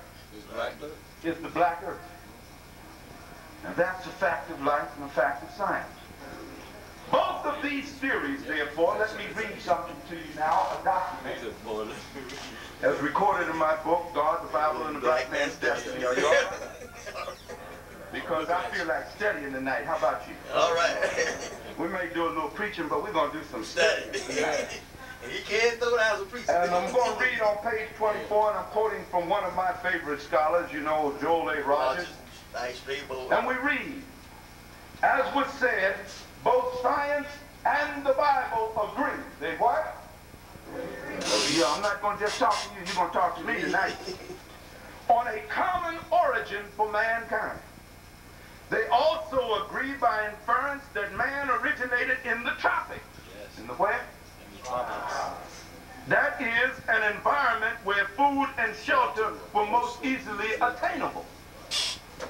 is the black earth. Now that's a fact of life and a fact of science. reads, therefore, let me read something to you now, a document, as recorded in my book, God, the Bible, and the Black Man's Destiny. Are you all right? Because I feel like studying tonight. How about you? All right. We may do a little preaching, but we're going to do some studying tonight. And you can't throw it out as a preacher. And I'm going to read on page 24, and I'm quoting from one of my favorite scholars, you know, Joel A. Rogers. Nice people. And we read, as was said, both science and the Bible agree. They what? Yeah, I'm not going to just talk to you. You're going to talk to me tonight. On a common origin for mankind. They also agree by inference that man originated in the tropics. Yes. In the where? In the tropics. That is an environment where food and shelter were most easily attainable.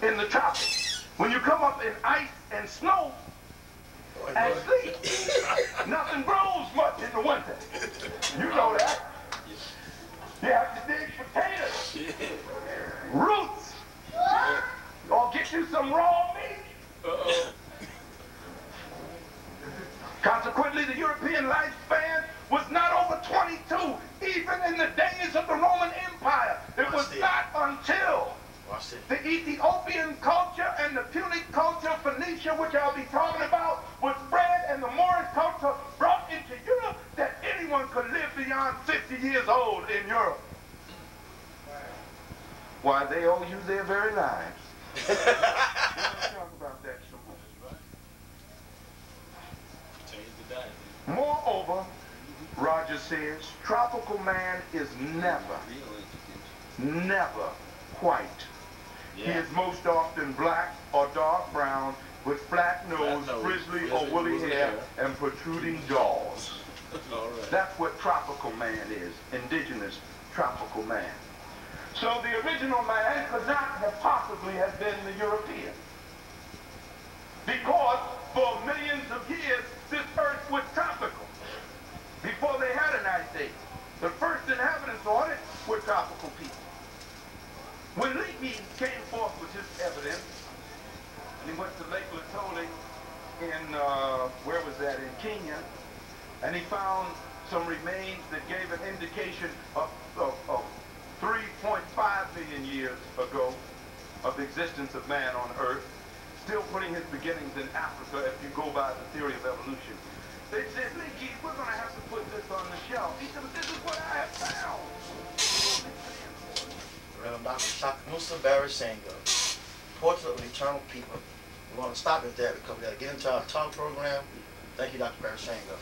In the tropics. When you come up in ice and snow and sleep, nothing grows much in the winter. You know that. You have to dig potatoes, roots, or get you some raw meat. Consequently, the European lifespan was not over 22, even in the days of the Roman Empire. It was not until the Ethiopian culture and the Punic culture of Phoenicia, which I'll be talking about, was spread, and the Moorish culture brought into Europe, that anyone could live beyond 50 years old in Europe. Why, they owe you their very lives. We'll talk about that some more. Moreover, Rogers says, tropical man is never white. He is most often black or dark brown with flat nose, frizzly or woolly hair, and protruding jaws. That's what tropical man is, indigenous tropical man. So the original man could not have possibly have been the European. Because for millions of years, this earth was tropical. Before they had an ice age, the first inhabitants on it were tropical people. When Leakey came forth with his evidence, and he went to Lake Latole in, where was that, in Kenya, and he found some remains that gave an indication of 3.5 million years ago of the existence of man on Earth, still putting his beginnings in Africa if you go by the theory of evolution. They said, Leakey, we're going to have to put this on the shelf. He said, but this is what I have found. Reverend Dr. Shakamusa Barasanga, Portrait of Eternal People. We want to stop it there because we got to get into our talk program. Thank you, Dr. Barasanga.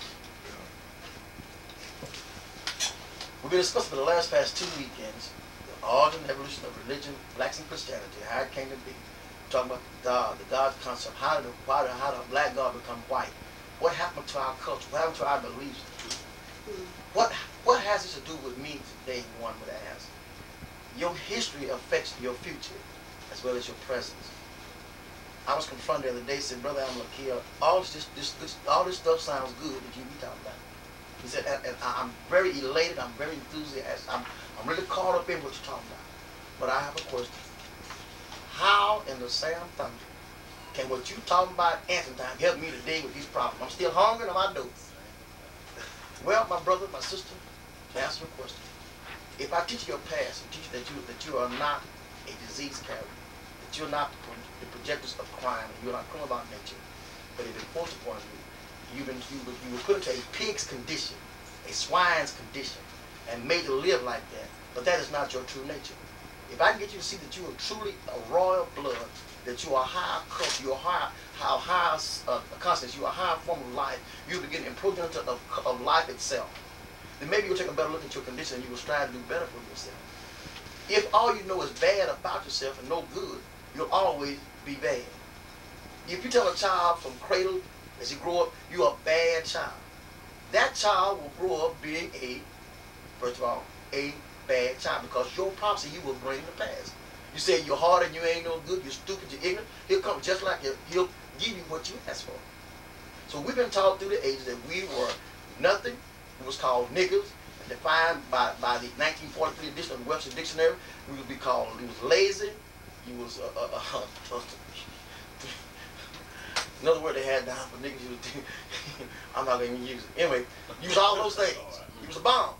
We've been discussing for the past 2 weekends the origin and evolution of religion, blacks and Christianity, how it came to be. We're talking about God, the God concept, how did the black God become white? What happened to our culture? What happened to our beliefs? What has this to do with me today, one would ask? Your history affects your future as well as your present. I was confronted the other day, said, Brother Amalakia, all this stuff sounds good that you be talking about. He said, and I'm very elated, I'm very enthusiastic, I'm really caught up in what you're talking about. But I have a question. How in the Sam Thunder can what you talking about answering time help me today with these problems? I'm still hungry and I do. Well, my brother, my sister, to answer your question, if I teach you your past and teach you that you are not a disease carrier, that you're not the projectors of crime, and you're not criminal about nature, but it is forced upon you, you were put into a pig's condition, a swine's condition, and made to live like that. But that is not your true nature. If I can get you to see that you are truly a royal blood, that you are higher culture, you are higher consciousness, you are a higher form of life, you begin to improve into of life itself, then maybe you'll take a better look at your condition and you will strive to do better for yourself. If all you know is bad about yourself and no good, you'll always be bad. If you tell a child from cradle as he grow up, you're a bad child, that child will grow up being first of all, a bad child, because your prophecy you will bring to pass. You say you're hard and you ain't no good, you're stupid, you're ignorant, he'll come just like you, he'll give you what you ask for. So we've been taught through the ages that we were nothing. It was called niggers, and defined by the 1943 edition of the Webster Dictionary. We would be called, he was lazy, he was Another word they had down for niggas, I'm not going to use it. Anyway, use all those things. You was a bomb.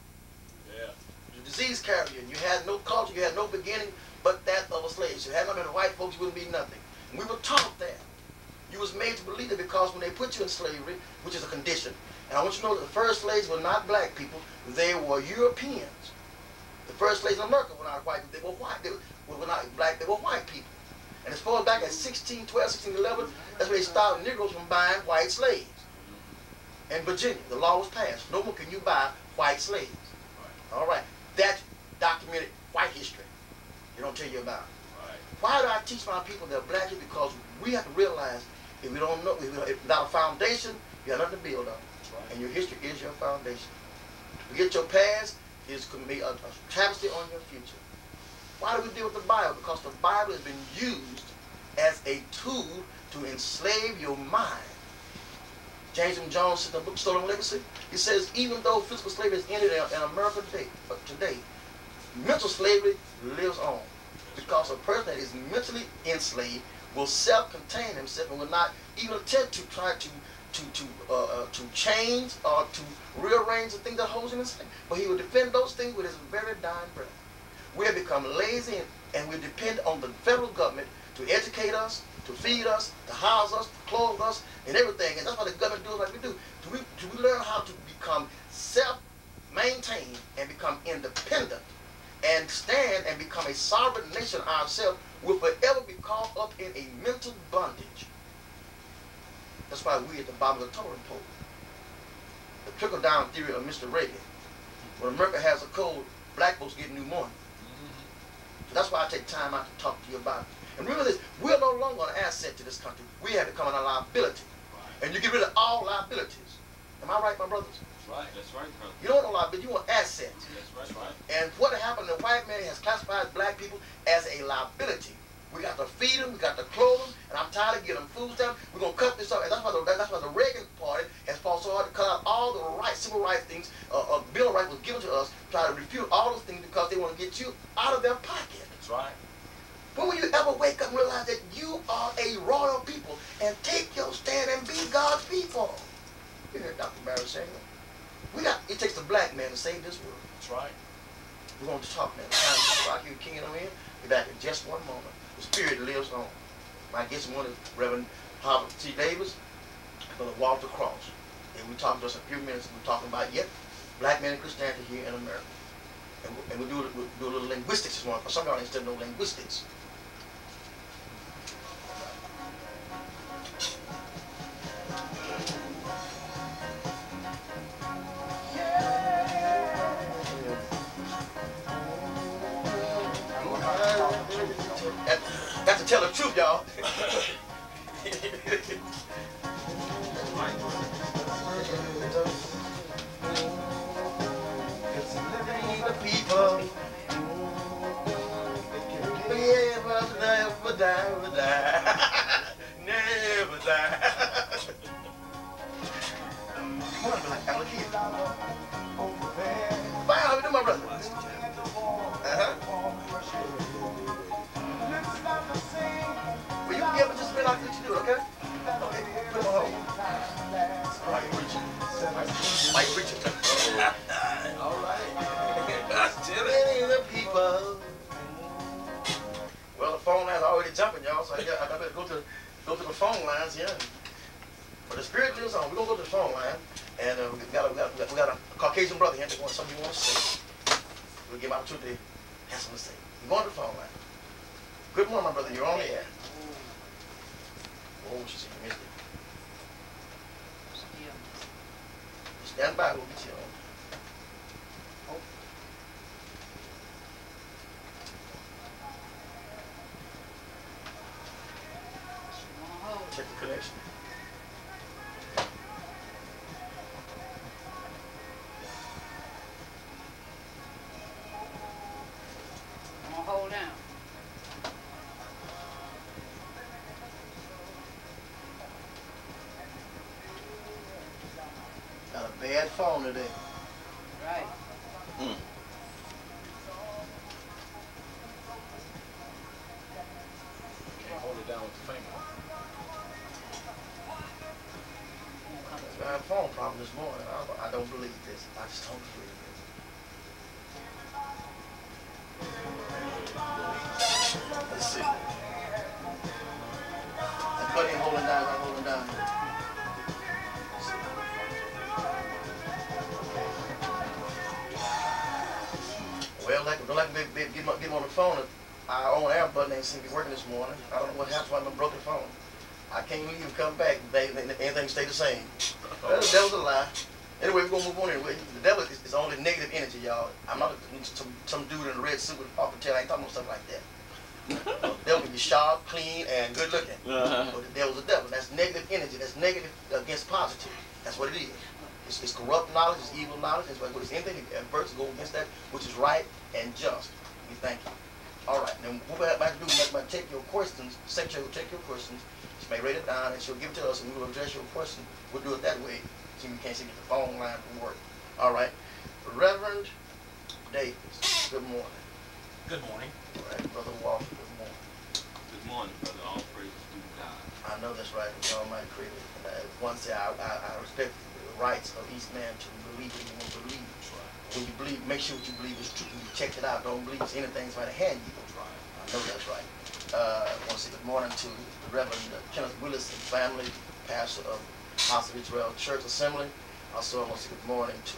Yeah. You was a disease carrier. You had no culture, you had no beginning but that of a slave. So you had nothing to white folks, you wouldn't be nothing. And we were taught that. You was made to believe it because when they put you in slavery, which is a condition, and I want you to know that the first slaves were not black people, they were Europeans. The first slaves in America were not white, they were white. They were not black, they were white people. And as far back as 1612, 1611, that's where they stopped Negroes from buying white slaves. In Virginia, the law was passed. No more can you buy white slaves. Right. All right. That's documented white history. They don't tell you about it. Right. Why do I teach my people they're black? Because we have to realize if we don't know, if without a foundation, you have nothing to build on. Right. And your history is your foundation. To forget your past is going to be a travesty on your future. Why do we deal with the Bible? Because the Bible has been used as a tool to enslave your mind. James M. Jones said in the book Stolen Legacy, he says, even though physical slavery is ended in America today, mental slavery lives on. Because a person that is mentally enslaved will self-contain himself and will not even attempt to try to change or to rearrange the thing that holds him enslaved. But he will defend those things with his very dying breath. We have become lazy and we depend on the federal government to educate us, to feed us, to house us, to clothe us, and everything. And that's why the government does like we do. Do we learn how to become self-maintained and become independent and stand and become a sovereign nation ourselves, will forever be caught up in a mental bondage. That's why we're at the bottom of the totem pole. The trickle-down theory of Mr. Reagan. When America has a cold, black folks get new morning. So that's why I take time out to talk to you about it. And remember this, we're no longer an asset to this country. We have become a liability. Right. And you get rid of all liabilities. Am I right, my brothers? That's right, brother. You don't want no liability, you want assets. That's right. And what happened, the white man has classified black people as a liability. We got to feed them, we got to clothe them, and I'm tired of getting them food stamps. We're going to cut this up. And that's why the Reagan Party has fought so hard to cut out all the rights, civil rights things. Bill of Rights was given to us, try to refute all those things because they want to get you out of their pocket. That's right. When will you ever wake up and realize that you are a royal people and take your stand and be God's people? You heard Dr. Barry saying that. It takes a black man to save this world. That's right. We're going to talk now. Time to rock you, King, and I'm in. Be back in just one moment. The Spirit lives on. My guest one is Reverend Harvard T. Davis, Brother Walter Cross. And we talked just a few minutes. We're talking about black men and Christianity here in America. And we'll do a little linguistics this morning. For some of y'all ain't studying no linguistics. That's to tell the truth, y'all. It's living the people. Never die. Never die. Come on, like Amalakia. Bye, how we doing, my brother? Well, you can give it just a minute after you do it, okay? Okay, put them on hold. White preacher. White preacher. All right. Many the people. Well, the phone line's already jumping, y'all, so I better go to the phone lines here. But the Spirit lives on. We're going to go to the phone line, and we got a Caucasian brother here that wants something he wants to say. We'll give him opportunity to have something to say. We're going to the phone line. Good morning, my brother. You're on the air. Oh, she said you missed it. Stand by. We'll get you on. Check the connection. I'm gonna hold down. Got a bad phone today. Right. Can't hold it down with the finger. I have a phone problem this morning. I don't believe this. I just don't believe this. Let's see. That button ain't holding down. I'm holding down. Well, like get him on the phone. Our own air button ain't seem to be working this morning. I don't know what happened. I broke the phone. I can't leave and come back. Anything stay the same. Well, the devil's a lie. Anyway, we're gonna move on anyway. The devil is only negative energy, y'all. I'm not some dude in a red suit with a pocket tail. I ain't talking about stuff like that. The devil can be sharp, clean, and good looking. But the devil's a devil. That's negative energy. That's negative against positive. That's what it is. It's corrupt knowledge. It's evil knowledge. It's anything that adverts to go against that which is right and just. We thank you. All right. Now what we're about to do is take your questions. Secretary will take your questions. She may write it down and she'll give it to us, and we will address your question. We'll do it that way. See, we can't see if the phone line will work. All right. Reverend Davis, good morning. Good morning. All right. Brother Walker, good morning. Good morning, brother. All praise to God. I know that's right. The Almighty Creator. Once I respect the rights of each man to believe what you want to believe. Right. When you believe, make sure what you believe is true. You check it out. Don't believe it's anything trying to hand you. Right. I know that's right. I want to say good morning to the Reverend Kenneth Willis and family, pastor of House of Israel Church Assembly. Also, I want to say good morning to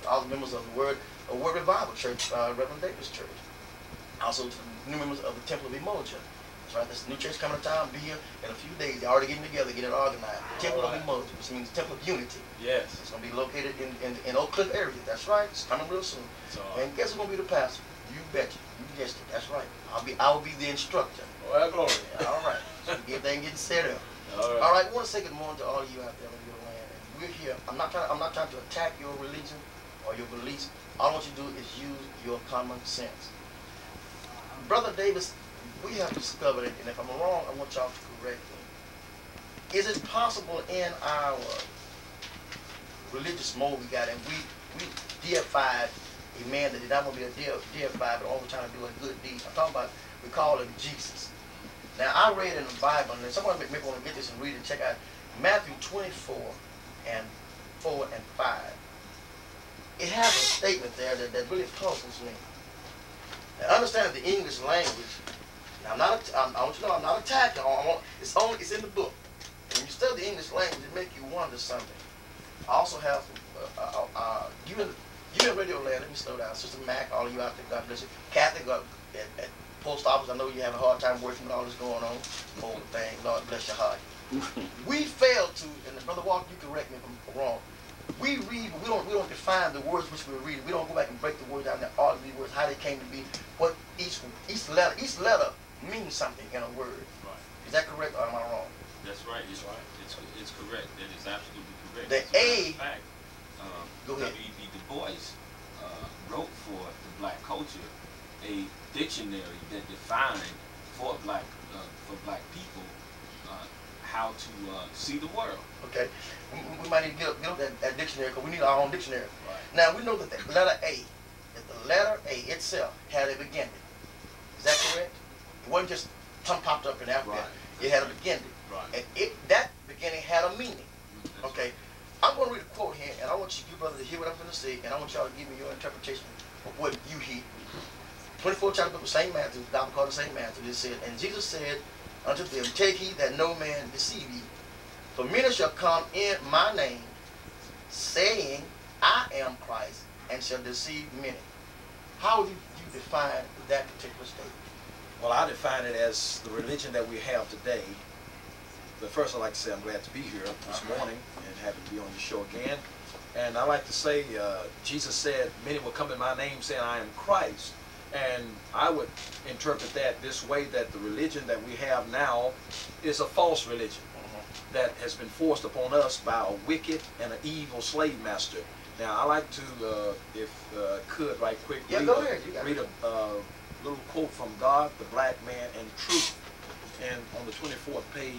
all the members of the Word Revival Church, Reverend Davis Church. Also to the new members of the Temple of Emoja. That's right, this new church coming to town, be here in a few days. They're already getting together, getting organized. Temple of Emoja, which means Temple of Unity. Yes. It's going to be located in Oak Cliff area. That's right, it's coming real soon. So, and guess who's going to be the pastor? You betcha. You guessed it. That's right. I will be the instructor. Well, glory. All right. So everything getting set up. All right. We want to say good morning to all of you out there in your land. And we're here. I'm not trying to attack your religion or your beliefs. All I want you to do is use your common sense. Brother Davis, we have discovered it, and if I'm wrong, I want y'all to correct me. Is it possible in our religious mode we got, and we deified a man that did not want to be deified, but only trying to do a good deed? I'm talking about, we call him Jesus. Now, I read in the Bible, and someone may want to get this and read it, check out Matthew 24 and 4 and 5. It has a statement there that really puzzles me. Now, understand the English language. Now, I want you to know I'm not attacking. It's in the book. When you study the English language, it makes you wonder something. I also have you in Radio Land. Let me slow down. Sister Mac, all of you out there, God bless you. Kathy, at post office, I know you're having a hard time working with all this going on. Old thing, Lord bless your heart. We fail to, and Brother Walker, you correct me if I'm wrong. We read, but we don't define the words which we're reading. We don't go back and break the words down there, all of these words, how they came to be, what each letter means something in a word. Right. Is that correct or am I wrong? That's right. It's right. It's correct. That is absolutely correct. The A. In fact, Go ahead. W.R.T. Du Bois wrote for the black culture a dictionary that defined for black people how to see the world. Okay. We might need to get up that dictionary because we need our own dictionary. Right. Now, we know that the letter A, that the letter A itself had a beginning. Is that correct? It wasn't just something popped up in Africa. Right. It had a beginning. Right. And that beginning had a meaning. That's Okay. right. I'm going to read a quote here, and I want you brother to hear what I'm going to say, and I want y'all to give me your interpretation of what you hear. 24th chapter of St. Matthew, the Bible called St. Matthew, it said, and Jesus said unto them, take heed that no man deceive you. For many shall come in my name, saying, I am Christ, and shall deceive many. How would you define that particular statement? Well, I define it as the religion that we have today. But first, I'd like to say I'm glad to be here this morning and happy to be on your show again. And I like to say, Jesus said, many will come in my name saying, I am Christ. And I would interpret that this way, that the religion that we have now is a false religion that has been forced upon us by a wicked and an evil slave master. Now, I like to, if could, right quick, read a little quote from God, the Black Man, and Truth. And on the 24th page,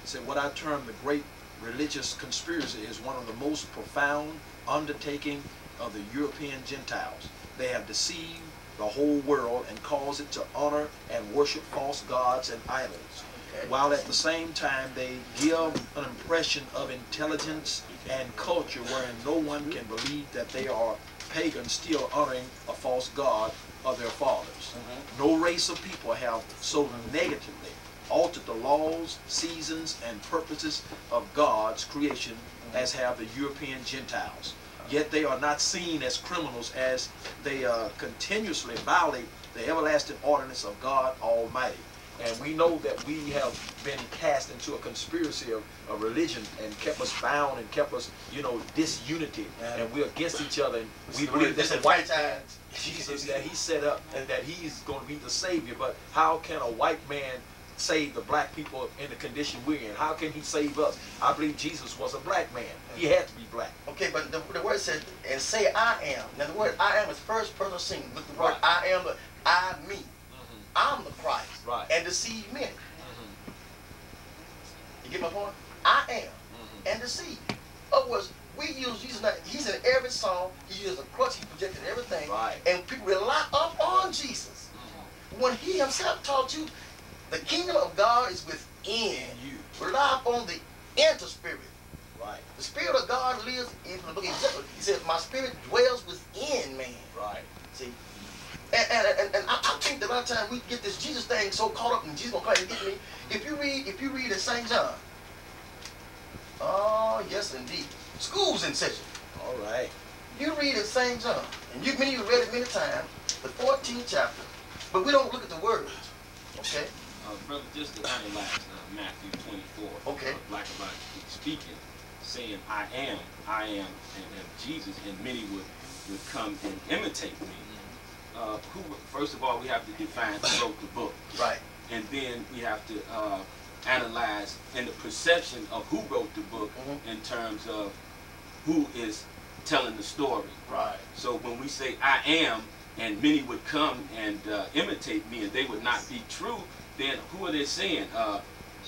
it said, what I term the great religious conspiracy is one of the most profound undertaking of the European Gentiles. They have deceived the whole world and caused it to honor and worship false gods and idols, while at the same time they give an impression of intelligence and culture wherein no one can believe that they are pagans still honoring a false god of their fathers. No race of people have so negatively altered the laws, seasons, and purposes of God's creation as have the European Gentiles. Yet they are not seen as criminals as they continuously violate the everlasting ordinance of God Almighty. And we know that we have been cast into a conspiracy of religion and kept us bound and kept us, you know, disunity. And we're against each other. And we believe that the white man, Jesus, that he set up and that he's going to be the Savior. But how can a white man save the black people in the condition we're in? How can he save us? I believe Jesus was a black man. He had to be black. Okay, but the word says, and say I am. Now the word I am is first person singular. Look at the word I am, but I, me. I'm the Christ. Right. And deceive many. You get my point? I am. And deceive. In other words, we use Jesus. He's in every song. He uses a crutch. He projected everything. Right. And people rely up on Jesus. When he himself taught you, the kingdom of God is within you. Rely upon the inner spirit. Right. The spirit of God lives in the book of Ezekiel. He says, my spirit dwells within man. Right. See? And I think that a lot of times we get this Jesus thing so caught up in Jesus gonna come and get me. If you read in St. John, oh yes indeed, school's in session. All right. You read in St. John, and many of you read it many times, the 14th chapter, but we don't look at the words. Okay. Brother, just to analyze Matthew 24. Okay. Black about speaking, saying I am, and Jesus, and many would come and imitate me. First of all, we have to define who wrote the book. Right. And then we have to analyze in the perception of who wrote the book in terms of who is telling the story. Right. So when we say I am, and many would come and imitate me, and they would not be true, then who are they saying?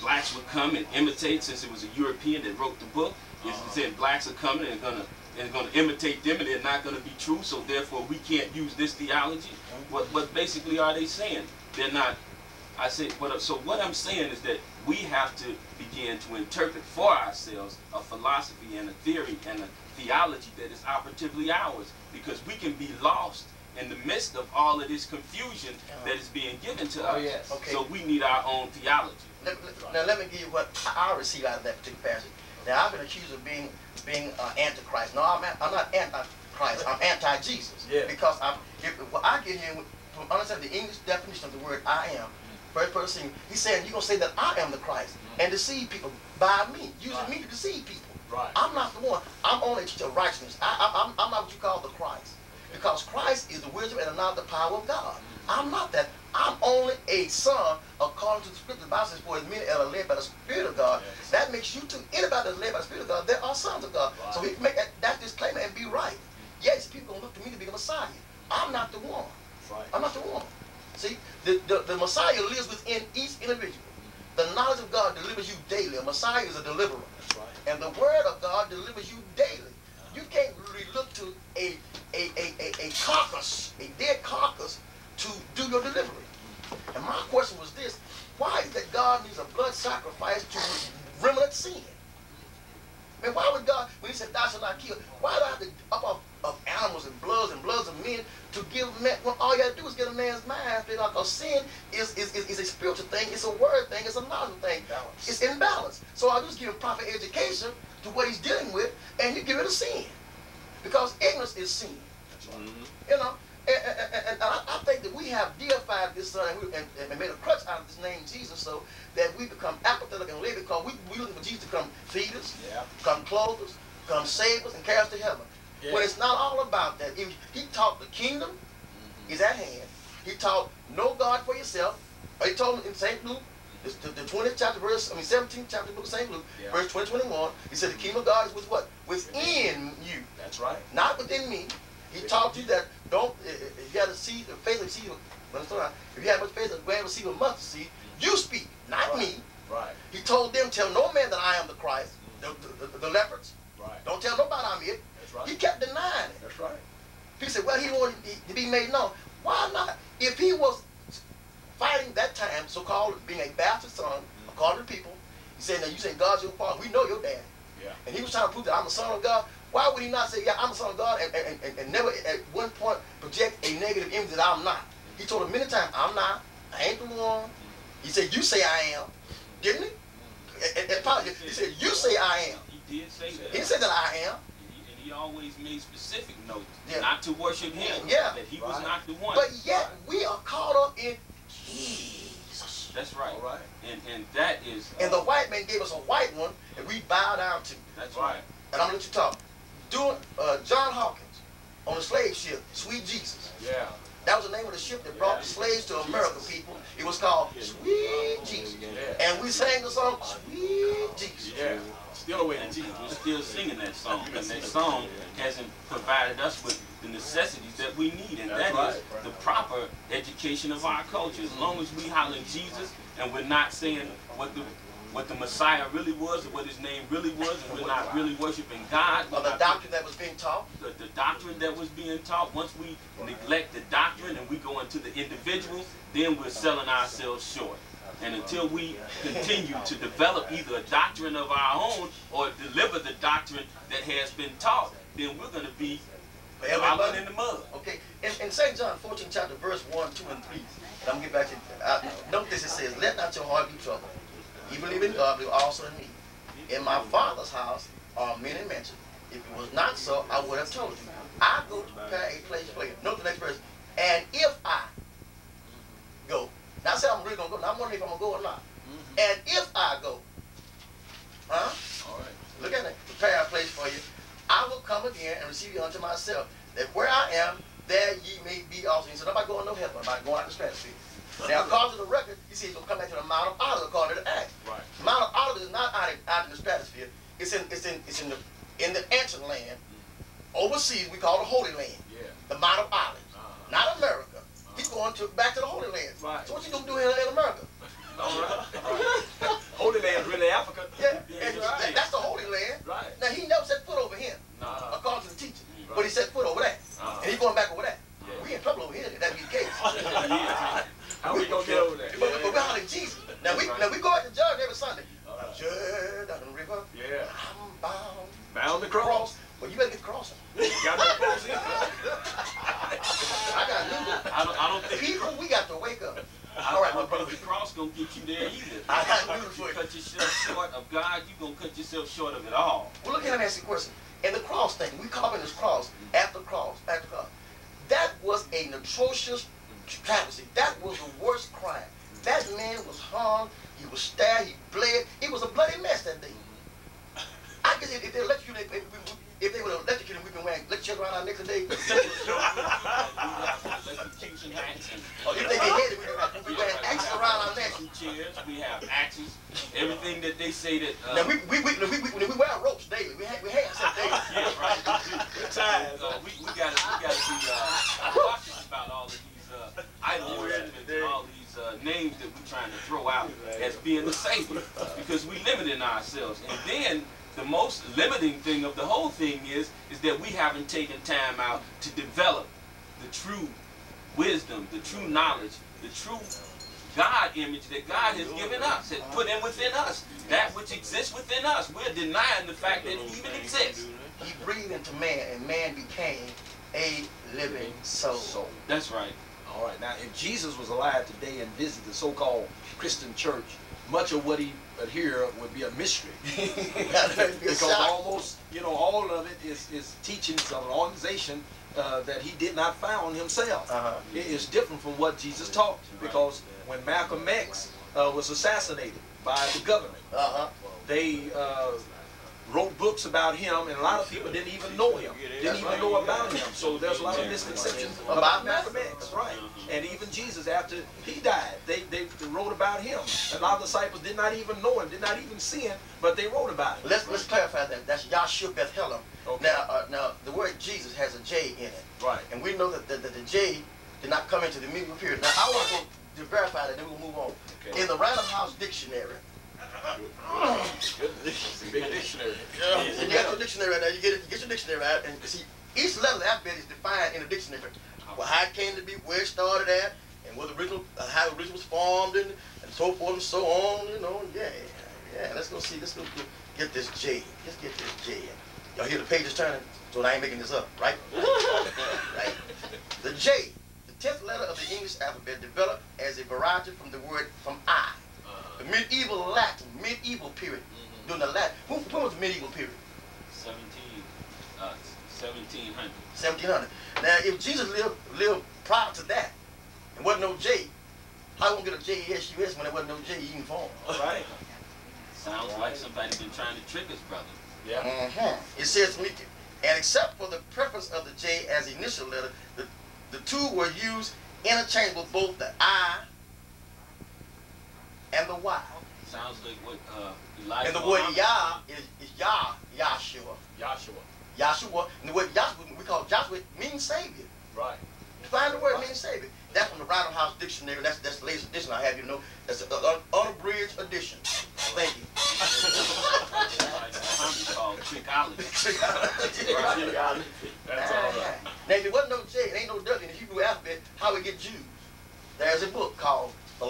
Blacks would come and imitate, since it was a European that wrote the book. It said blacks are coming and going to imitate them, and they're not going to be true, so therefore we can't use this theology. What basically are they saying? They're not. I say, so what I'm saying is that we have to begin to interpret for ourselves a philosophy and a theory and a theology that is operatively ours, because we can be lost in the midst of all of this confusion that is being given to us. Yes. Okay. So we need our own theology. Now let me give you what I receive out of that particular passage. Now I've been accused of being antichrist. No, I'm not anti-Christ. I'm anti-Jesus. Yeah. Because I get here from understanding the English definition of the word I am. First person, he's saying you're gonna say that I am the Christ and deceive people by me, using me to deceive people. Right. I'm not the one. I'm only a teacher of righteousness. I'm not what you call the Christ. Because Christ is the wisdom and not the power of God. I'm not that. I'm only a son according to the scripture. The Bible says, for as many are led by the Spirit of God. Yes. That makes you too. Anybody that's led by the Spirit of God, they are sons of God. Right. So he can make that disclaimer and be right. Yes, people gonna look to me to be the Messiah. I'm not the one. Right. I'm not the one. See, the Messiah lives within each individual. The knowledge of God delivers you daily. A Messiah is a deliverer. That's right. And the word of God delivers you daily. You can't really look to a carcass, a dead carcass, to do your delivery. And my question was this: why is that God needs a blood sacrifice to remnant sin? I mean, why would God, when he said thou shalt not kill, why do I have to up of animals and bloods of men to give man, when all you gotta do is get a man's mind? Because sin is a spiritual thing, it's a word thing, it's a knowledge thing. Balance. It's in balance. So I just give him proper education to what he's dealing with, and you give it a sin. Because ignorance is sin. You know, and I think that we have deified this son and made a crutch out of this name Jesus, so that we become apathetic and lazy, because we looking for Jesus to come feed us, come clothe us, come save us, and carry us to heaven. When it's not all about that. If he taught the kingdom is at hand. He taught know God for yourself. Or he told in St. Luke, the 20th chapter, 17th chapter, book of St. Luke, verse 20-21. He said the kingdom of God is with what? Within you. That's right. Not within me. He taught you that don't, if you have a seed, a faith of seed, if you have much faith of grain of seed of mustard seed, you speak, not me. Right. He told them, tell no man that I am the Christ, the leopards. Right. Don't tell nobody I'm it. That's right. He kept denying it. That's right. He said, well, he wanted to be made known. Why not? If he was fighting that time, so-called being a bastard son, according to people, he said, now you say God's your father. We know your dad. Yeah. and he was trying to prove that I'm the Son of God, why would he not say, yeah, I'm the Son of God, and never at one point project a negative image that I'm not? He told him many times, I'm not, I ain't the one. He said, you say I am, didn't he? He said, you say I am. He did say that. He didn't say that I am. And he always made specific notes, Yeah. not to worship him, Yeah. that he was not the one. But yet we are caught up in Jesus. That's right. All right. And that is... And the white man gave us a white one that we bow down to. That's right. And I'm going to let you talk. Doing John Hawkins on the slave ship, Sweet Jesus. Yeah. That was the name of the ship that brought the slaves to America, people. It was called Sweet Jesus. Yeah. And we sang the song, Sweet Jesus. Yeah. Still away to Jesus. We're still singing that song, and that song hasn't provided us with the necessities that we need, and That's that is right. the proper education of our culture. As long as we hollering Jesus and we're not saying what the Messiah really was, or what his name really was, and we're not really worshiping God. Or the doctrine that was being taught. The doctrine that was being taught, once we neglect the doctrine and we go into the individual, then we're selling ourselves short. And until we continue to develop either a doctrine of our own or deliver the doctrine that has been taught, then we're going to be following in the mud. Okay, in St. John 14, chapter verse 1, 2, and 3, and I'm going to get back to note this, it says, let not your heart be troubled. You believe in God, believe also in me. In my Father's house are many mansions. If it was not so, I would have told you. I go to prepare a place for you. Note the next verse. And if I go, now I said I'm really going to go. Now I'm wondering if I'm going to go or not. And if I go, All right. look at it. Prepare a place for you. I will come again and receive you unto myself, that where I am, there ye may be also. He said, I'm not going no help. I'm not going out to stratosphere. Now, according to the record, you see, he's going to come back to the Mount of Olives, according to the Acts. Right. The Mount of Olives is not out in the stratosphere. It's in the ancient land. Overseas, we call the Holy Land. Yeah. The Mount of Olives. Not America. He's going back to the Holy Land. Right. So what you going to do here in America? All right. Holy Land is really Africa. Yeah, that's the Holy Land. Right. Now, he never set foot over here, according to the teaching. But he set foot over there. And he's going back over there. Yeah. We in trouble over here if that be the case. How we going to get over there? But we're hollering Jesus. Now we go out to judge every Sunday. Judge down the river. Yeah. I'm bound. Bound the cross. Well, you better get the cross. Got that cross in. I got news. I don't think People, we got to wake up. I All right, my don't brother. think the cross gonna get you there either. I got If news for you you. cut yourself short of God, you're gonna cut yourself short of it all. Well, look at him ask the question. And the cross thing, we call it this cross, after cross, after cross. That was an atrocious travesty. That was the worst crime. That man was hung, he was stabbed, he bled. It was a bloody mess that day. I guess if they electrocuted, if they would have electrocuted, we've been wearing electric around our necks today. Electrocution hats and Or if they get hit, we'd be wearing axes around our necks. chairs, we have axes, everything that they say that. Now we wear ropes daily. We have stuff daily. Yeah, right. We gotta be cautious about all of these idol worship and all these names that we're trying to throw out as being the Savior, because we limiting ourselves. And then the most limiting thing of the whole thing is that we haven't taken time out to develop the true wisdom, the true knowledge, the true God image that God has given us, has put in within us, that which exists within us. We're denying the fact that it even exists. He breathed into man, and man became a living soul. That's right. All right. Now, if Jesus was alive today and visited the so-called Christian church, much of what he would hear would be a mystery. Because almost, all of it is teachings of an organization that he did not found himself. It is different from what Jesus taught. Because when Malcolm X was assassinated by the government, they wrote books about him, and a lot of people didn't even know him, didn't even know about him. So there's a lot of misconceptions about Malcolm X, right? And even Jesus, after he died, they wrote about him. A lot of disciples did not even know him, did not even see him, but they wrote about him. Let's clarify that. That's Yahshua Beth-Helem. Okay. Now the word Jesus has a J in it. Right. And we know that the J did not come into the medieval period. Now I want to go to verify that, then we'll move on. Okay. In the Random House Dictionary. Big dictionary. You got your dictionary right now. You get your dictionary out, and see each letter of the alphabet is defined in the dictionary. Well, how it came to be, where it started at, and what the original, how the original was formed, and so forth and so on. Yeah. Let's go see. Let's go get this J. Let's get this J. Y'all hear the pages turning? So I ain't making this up, right? Right. The J, the 10th letter of the English alphabet, developed as a variety from the word from I. The medieval Latin, medieval period. During the Latin, when was the medieval period? 1700. 1700. Now, if Jesus lived prior to that, and wasn't no J, how you gonna get a J-E-S-U-S when there wasn't no J even formed? Right. Sounds like somebody been trying to trick us, brother. Yeah. It says, and except for the preference of the J as the initial letter, the two were used interchangeable, both the I and the Y. Sounds like what Elijah. And the word Yah is Yahshua. Yahshua. And the word Yahshua, we call Joshua, means Savior. Right. Find the word means Savior. That's from the Random House Dictionary. That's the latest edition I have, you know. That's an unabridged edition. Thank you. Called trickology. That's all right. Now, if there wasn't no J, it ain't no W in the Hebrew alphabet, how we get Jews? There's a book called The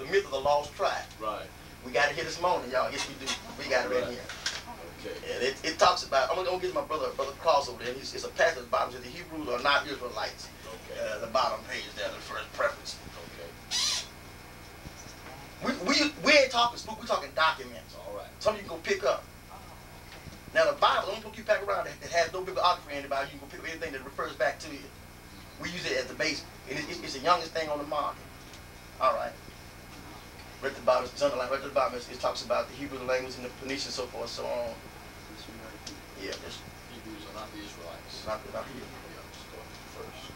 Myth of the Lost Tribe. Right. We got it here this morning, y'all. Yes, we do. We got it right here. Okay. And it talks about, I'm going to give my brother Claus over there. It's a passage at the bottom. It says the Hebrews are not Israelites. Okay. The bottom page there, the first preface. Okay. We ain't talking spook, we talking documents. All right. Something you can go pick up. Now the Bible, the only book you pack around that has no bibliography in anybody, you can go pick up anything that refers back to you. We use it as the base. It's the youngest thing on the market. All right. Right at the bottom, it's underlined right at the bottom. It talks about the Hebrew language and the Phoenician and so forth, so on. Yeah, this Hebrews are not the Israelites. not here. Yeah, start first.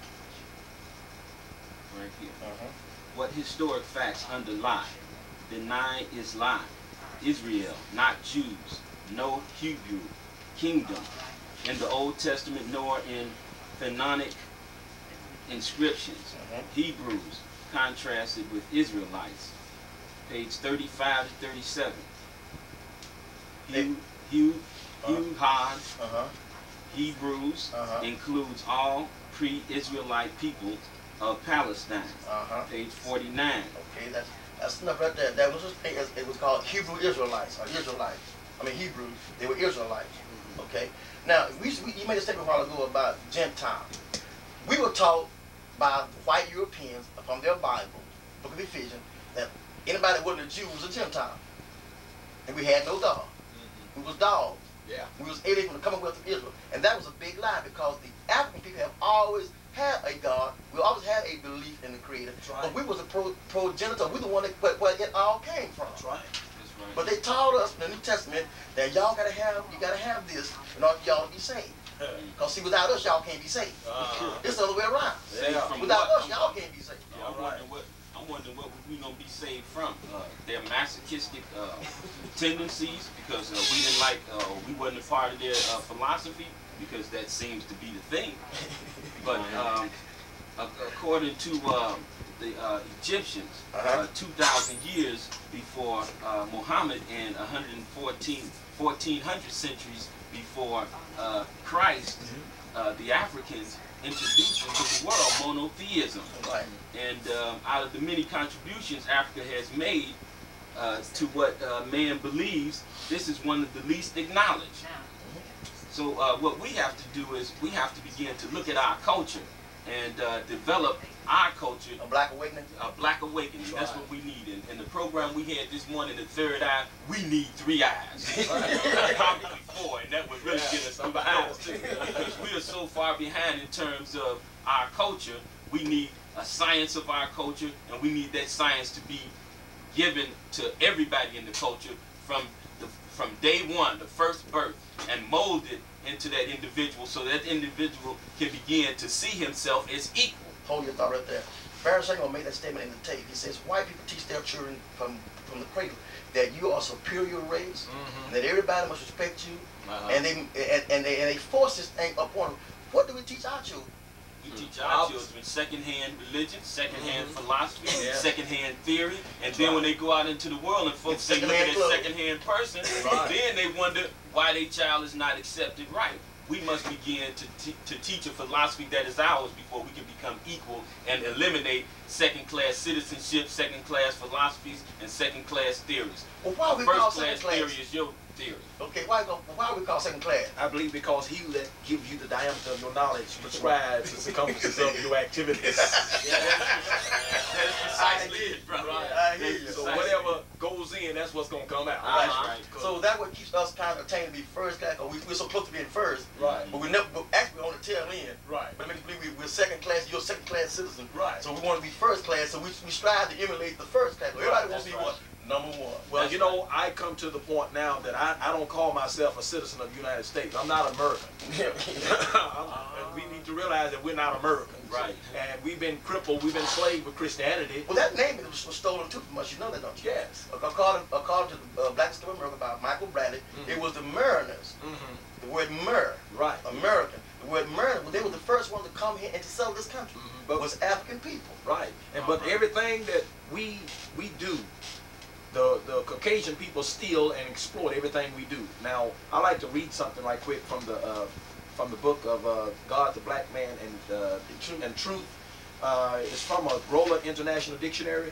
Right here. What historic facts underlie, deny Islam, Israel, not Jews, no Hebrew, kingdom, in the Old Testament nor in Phonetic inscriptions. Hebrews contrasted with Israelites. Page 35 to 37. Hebrews includes all pre-Israelite peoples of Palestine. Page 49. Okay, that's enough right there. That was it was called Hebrew Israelites, or Israelites. I mean Hebrews. They were Israelites. Okay. Now you made a statement a while ago about Gentiles. We were taught by white Europeans from their Bible, Book of Ephesians, that anybody that wasn't a Jew was a Gentile, and we had no God. We was dogs. Yeah. We was alienated from the Commonwealth of Israel, and that was a big lie because the African people have always had a God. We always had a belief in the Creator. Right. But we was a progenitor. We the one that where it all came from. That's right. But they taught us in the New Testament that you gotta have this in order for y'all to be saved. Because see, without us, y'all can't be saved. It's the other way around. Yeah. Without us, y'all can't be saved. Yeah, I'm wondering what we gonna be saved from. Their masochistic tendencies, because we didn't like, we wasn't a part of their philosophy, because that seems to be the thing. But according to the Egyptians, 2,000 years before Muhammad and 1400 centuries before Christ, the Africans introduced into the world monotheism. Right. And out of the many contributions Africa has made to what man believes, this is one of the least acknowledged. So what we have to do is we have to begin to look at our culture and develop our culture. A black awakening? A black awakening. That's what we need. In the program we had this morning, the third eye, we need 3 eyes. Probably 4, and that would really get us behind. Because we are so far behind in terms of our culture, we need a science of our culture, and we need that science to be given to everybody in the culture from day one, the first birth, and molded into that individual so that individual can begin to see himself as equal. Hold your thought right there. Barry Shango made that statement in the tape. He says, white people teach their children from the cradle that you are a superior race, that everybody must respect you, and they force this thing upon them. What do we teach our children? We teach our children second-hand religion, second-hand philosophy, second-hand theory, and then when they go out into the world and folks say, look at that second-hand person, then they wonder why their child is not accepted right. We must begin to teach a philosophy that is ours before we can become equal and eliminate second-class citizenship, second-class philosophies, and second-class theories. Well, why we call first-class theory is your theory. Okay, why we call second class? I believe because he give you the diameter of your knowledge, prescribes the circumferences of your activities. That's precisely it, brother. Right. I hear you. So whatever goes in, that's what's gonna come out. Right. So that what keeps us kind of attained to be first class, because we're so close to being first. Right. But we never, but actually we're on the tail end. Right. But it makes believe we're second class, you're a second class citizen. Right. So we want to be first class, so we strive to emulate the first class. Everybody wants to be what? Number one. Well, That's you know, I come to the point now that I don't call myself a citizen of the United States. I'm not American. We need to realize that we're not Americans. Right. And we've been crippled, we've been enslaved with Christianity. Well, that name was stolen too from us. You know that, don't you? Yes. According to the Black History of America by Michael Bradley, it was the Mariners. The word "mer," Right. American. The word "Mariner," well, they were the first ones to come here and to settle this country. But was African people. Right. And but everything that we do, the Caucasian people steal and exploit everything we do. Now, I like to read something right quick from the book of God, the Black Man, and Truth. It's from a Roller International Dictionary,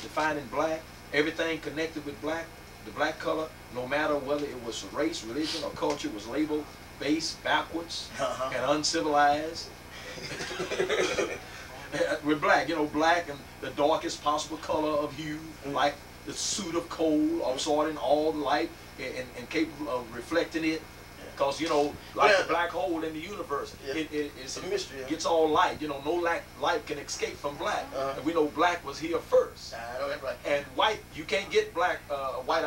defining black. Everything connected with black, the black color, no matter whether it was race, religion, or culture, was labeled base, backwards, and uncivilized. We're black, you know, black and the darkest possible color of hue, like the suit of coal, absorbing all the light and capable of reflecting it. Because, you know, like the black hole in the universe, it's a mystery. Gets all light. You know, no light can escape from black. And we know black was here first. I know that's right. And white, you can't get black out of white,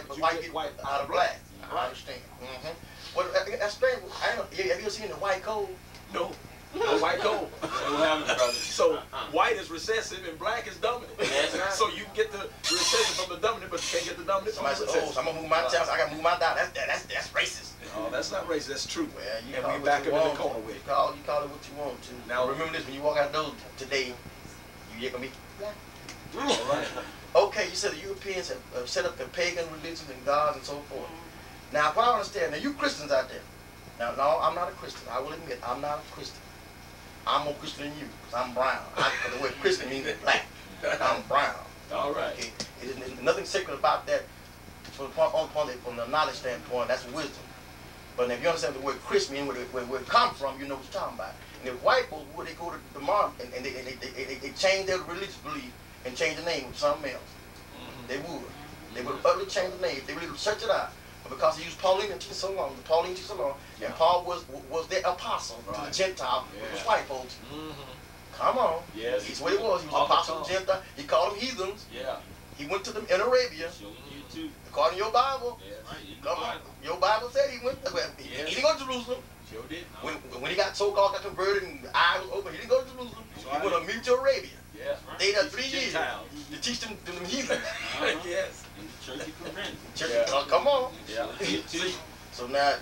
but you get white out of black. I understand. Well, that's strange. Have you ever seen the white coal? No. No white coal. So white is recessive and black is dominant. So you can get the recessive from the dominant, but you can't get the dominant from the recessive. So I'm gonna move my child. I gotta move my down. That's racist. Oh, that's not racist. That's true. Well, you and we back up in the corner with it. You call it what you want to. Now remember this: when you walk out the door today, you're gonna be black. All right. Okay, you said the Europeans have set up their pagan religions and gods and so forth. Now, what I understand, now you Christians out there. Now, no, I'm not a Christian. I will admit, I'm not a Christian. I'm more Christian than you, because I'm brown. The word Christian means black. I'm brown. All right. Okay. There's nothing sacred about that from the knowledge standpoint. That's wisdom. But if you understand the word Christian, where it comes from, you know what you're talking about. And if white folks, would they go to the mark and they change their religious belief and change the name with something else? They would. They would utterly change the name if they really search it out. But because he used Pauline and teaching so long, and Paul was their apostle to the Gentile, which was white folks. Come on. Yes. He's what he was. He was apostle to the Gentile. He called them heathens. Yeah. He went to them in Arabia. You too. According to your Bible. Yeah. Come on. Your Bible said he went. He didn't go to Jerusalem. Sure did. When he got so-called got converted and the eye was open, he didn't go to Jerusalem. He went to meet to Arabia. Yeah. Stayed there 3 years to teach them heathens. Yes. In the church of Corinth. Come on. Yeah. See, so now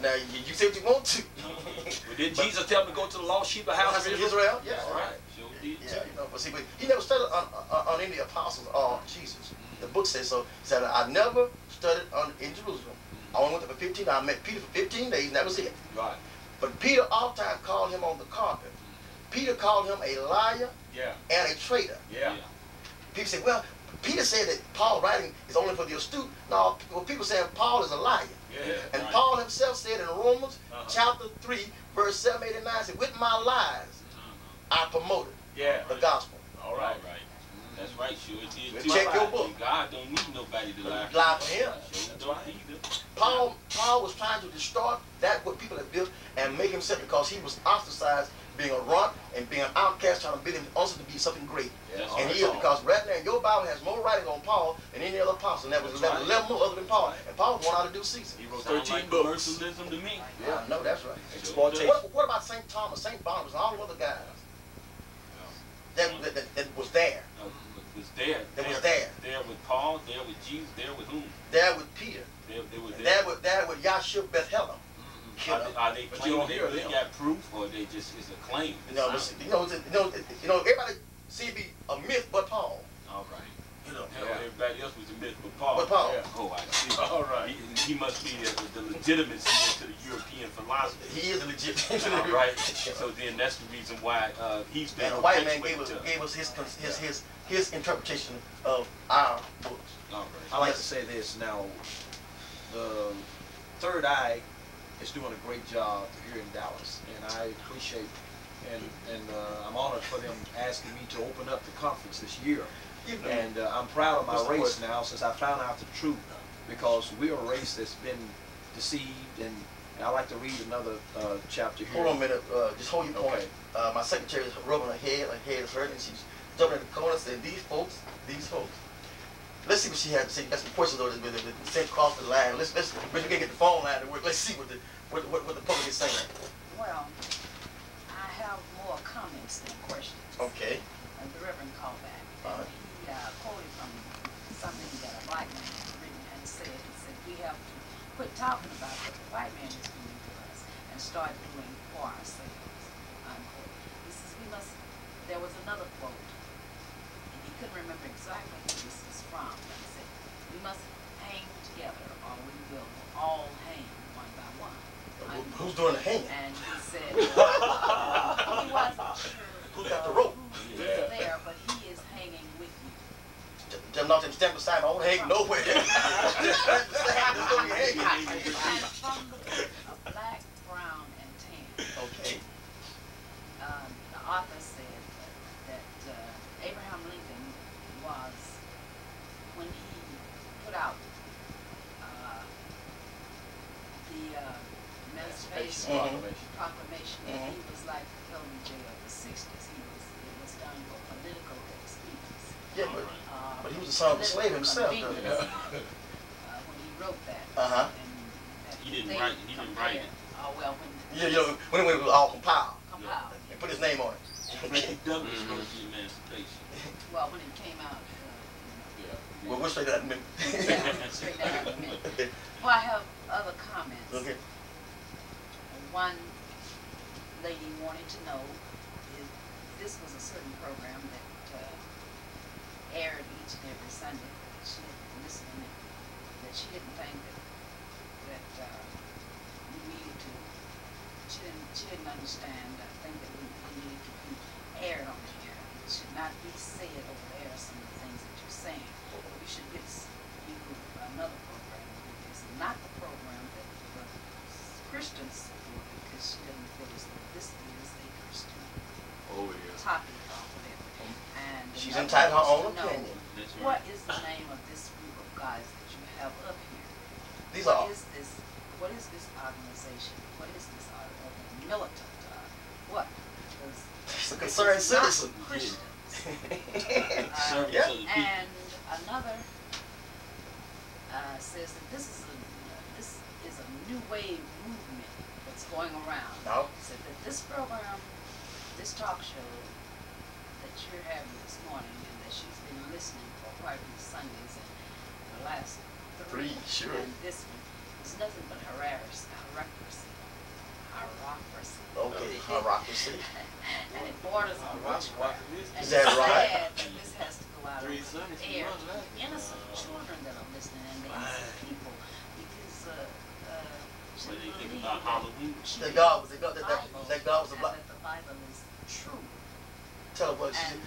you say what you want to. Well, did Jesus tell him to go to the lost sheep of the house of Israel? Yeah. All right. Sure did. Yeah, you know, but see, but he never studied on any apostles or Jesus. The book says so. He said, I never studied in Jerusalem. I only went there for 15. I met Peter for 15 days, and that was it. Right. But Peter oftentimes called him on the carpet. Peter called him a liar and a traitor. Yeah. People say, well, Peter said that Paul's writing is only for the astute. No, well, people say Paul is a liar. Yeah. And Paul himself said in Romans chapter 3, verse 7, 8, and 9, said, with my lies, I promoted the gospel. All right. That's right, sure it did. Check your book. God don't need nobody to lie. Lie for him. Sure don't either. Paul was trying to distort that what people had built and make himself, because he was ostracized, being a runt and being an outcast, trying to build him also to be something great. Yes, and he is, because right now your Bible has more writing on Paul than any other apostle. And that was 11 more other than Paul. And Paul was one out of due season. He wrote Sounds 13 like books. commercialism to me. Yeah, I know that's right. Exploitation. What about St. Thomas, St. Barnabas, and all the other guys that was there? Was there. That was there. There with Paul, there with Jesus, there with whom? There with Peter. They were there. There with Yahshua Beth-Helem. Are they But you don't claiming hear they them. got proof, or they just is a claim? You know, everybody see it be a myth but Paul. All right. You know, Everybody else was the myth but Paul. But Paul. Oh, I see. All right. He must be the legitimacy to the European philosophy. He is a legit. All right. So then that's the reason why he's been. And a white man gave us his interpretation of our books. All right. I like to say this now. The Third Eye is doing a great job here in Dallas, and I appreciate and I'm honored for them asking me to open up the conference this year. And I'm proud of my race now since I found out the truth, because we're a race that's been deceived. And I like to read another chapter here. Hold on a minute, just hold your point. Okay. My secretary is rubbing her head is hurting, and she's jumping in the corner and saying, these folks. Let's see what she has to say. That's some questions though that's been sent across the line. Let's we can get the phone line to work. Let's see what the public is saying. Well, I have more comments than questions. Okay. The Reverend called back. He quoted from something that a black man had written and said, we have to quit talking about what the white man is doing to us and start doing for ourselves. Unquote. He says there was another quote, and he couldn't remember exactly who this was from, but he said, we must hang together or we will all hang one by one. Who's doing the hanging? And he said, he wasn't sure who got the rope? Who was there, but he is hanging with you. Just not stand beside me. I won't hang nowhere. Stand beside me. Just don't be hanging. And from the book of Black, Brown, and Tan. Okay. The author said that Abraham Lincoln was, when he put out the Emancipation Proclamation, he was like the LBJ of the 60s. It was done for political expedience. Yeah, but he was a son of a slave himself. When he wrote that. He didn't write it. Oh, well, when it was all compiled. And put his name on it. Douglas wrote the Emancipation. Well, when it came out, Well, we'll straight that in a minute. straight out in a minute. Well, I have other comments. Okay. One lady wanted to know if this was a certain program that aired each and every Sunday that she didn't listen to, that she didn't think that we needed to. She didn't understand. I think that we needed to be aired on the air. It should not be said over there some of the things that you're saying. We should get you another program. It's not the program that the Christians support, because she doesn't feel as though this is a Christian topic or whatever. And she's entitled to her own opinion. What is the name of this group of guys that you have up here? What is this organization? What is this militant? What? It's a concerned citizen. Christians. Yeah. And another says that this is a new wave movement that's going around. No. Said that this program, this talk show that you're having this morning, and that she's been listening for quite a few Sundays and the last three, sure. And this one is nothing but hierarchy. Okay, hierarchy. And it borders on witchcraft. And Is that right? Sad that this has to go out on the air to innocent children that are listening, and the innocent people, because What do you think about Halloween? That God was a black. that the Bible is true. Tell her what And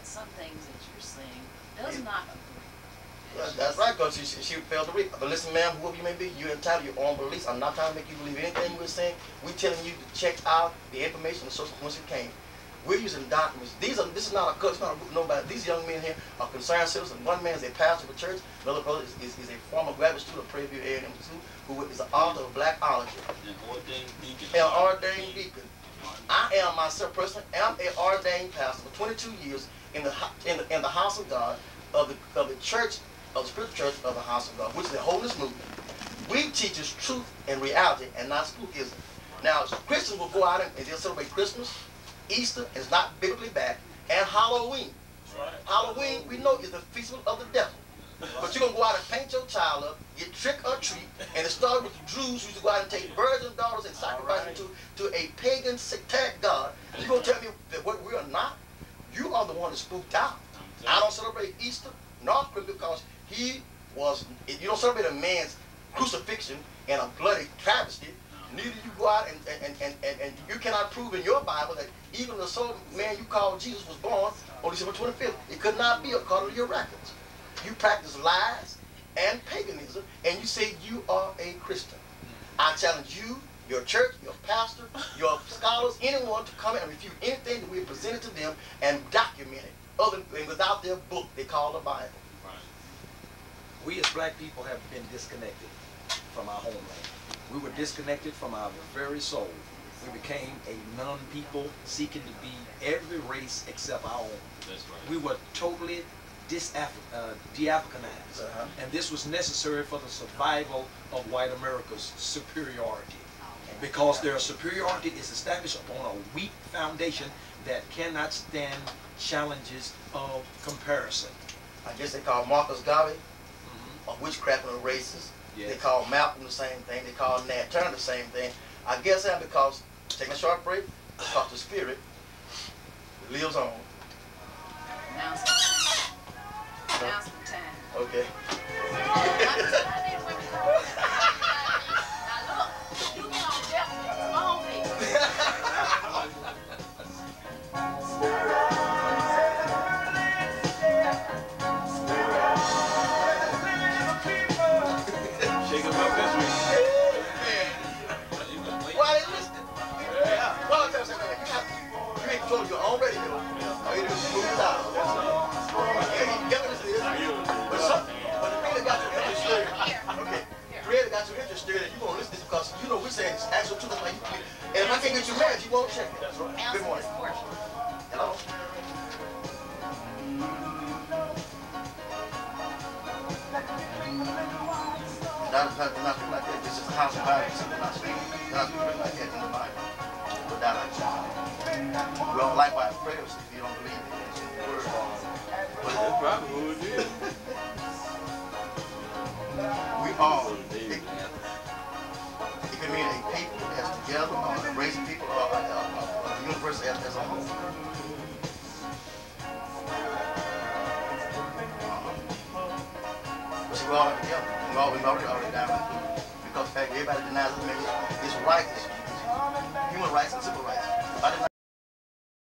some things that you're saying does not agree. that's right, because she failed to read. But listen, ma'am, whoever you may be, you're entitled to your own beliefs. I'm not trying to make you believe anything we're saying. We're telling you to check out the information, the source from whence it came. We're using documents. This is not a cult. It's not a group. Nobody. These young men here are concerned citizens. One man is a pastor of a church. Another brother is a former graduate student of Prairie View A&M Institute, who is the author of Blackology. An ordained deacon. An ordained deacon. I am myself personally. I'm an ordained pastor for 22 years in the house of God of the church of the spiritual church of the house of God, which is the holiness movement. We teach us truth and reality, and not spookism. Now, Christians will go out and they'll celebrate Christmas, Easter is not biblically backed, and Halloween. Right. Halloween, we know, is the feast of the devil. But you're going to go out and paint your child up, get trick or treat, and it started with the Jews who used to go out and take virgin daughters and sacrifice them to a pagan satanic god. And you're going to tell me that what we are not? You are the one that spooked out. I don't celebrate Easter. not criminal because he was, you don't celebrate a man's crucifixion and a bloody travesty. Neither you go out and you cannot prove in your Bible that even the soul man you call Jesus was born on December 25th. It could not be according to your records. You practice lies and paganism, and you say you are a Christian. I challenge you, your church, your pastor, your scholars, anyone to come and refute anything that we have presented to them and document it, other than without their book they call the Bible. We as black people have been disconnected from our homeland. We were disconnected from our very soul. We became a non-people seeking to be every race except our own. That's right. We were totally de-Africanized. And this was necessary for the survival of white America's superiority. Because their superiority is established upon a weak foundation that cannot stand challenges of comparison. I guess they call Marcus Garvey a witchcraft and a racist. Yes. They call Malcolm the same thing. They call Nat Turner the same thing. I guess that because, taking a short break, because the spirit lives on. Announcement time. Okay. Your own radio. All you do is move it out. That's all. Yeah, you get what this is. But the thing that got you interested, okay, the thing that got you interested, and you won't listen to this because you know we're saying it's actual truth. Like and if I can't get you mad, you won't check it. That's right. Good morning. Hello. Nothing like that. This is the house of Bible. Nothing like that in the Bible. But that like that. We don't like by prayers if you don't believe it. Word. That's probably what it is. We all, it can mean a people as together, or a race of people, or a universe as a whole. But see, we're all together. We've already died. Because in fact, everybody denies it. It's right. It's human rights and civil rights.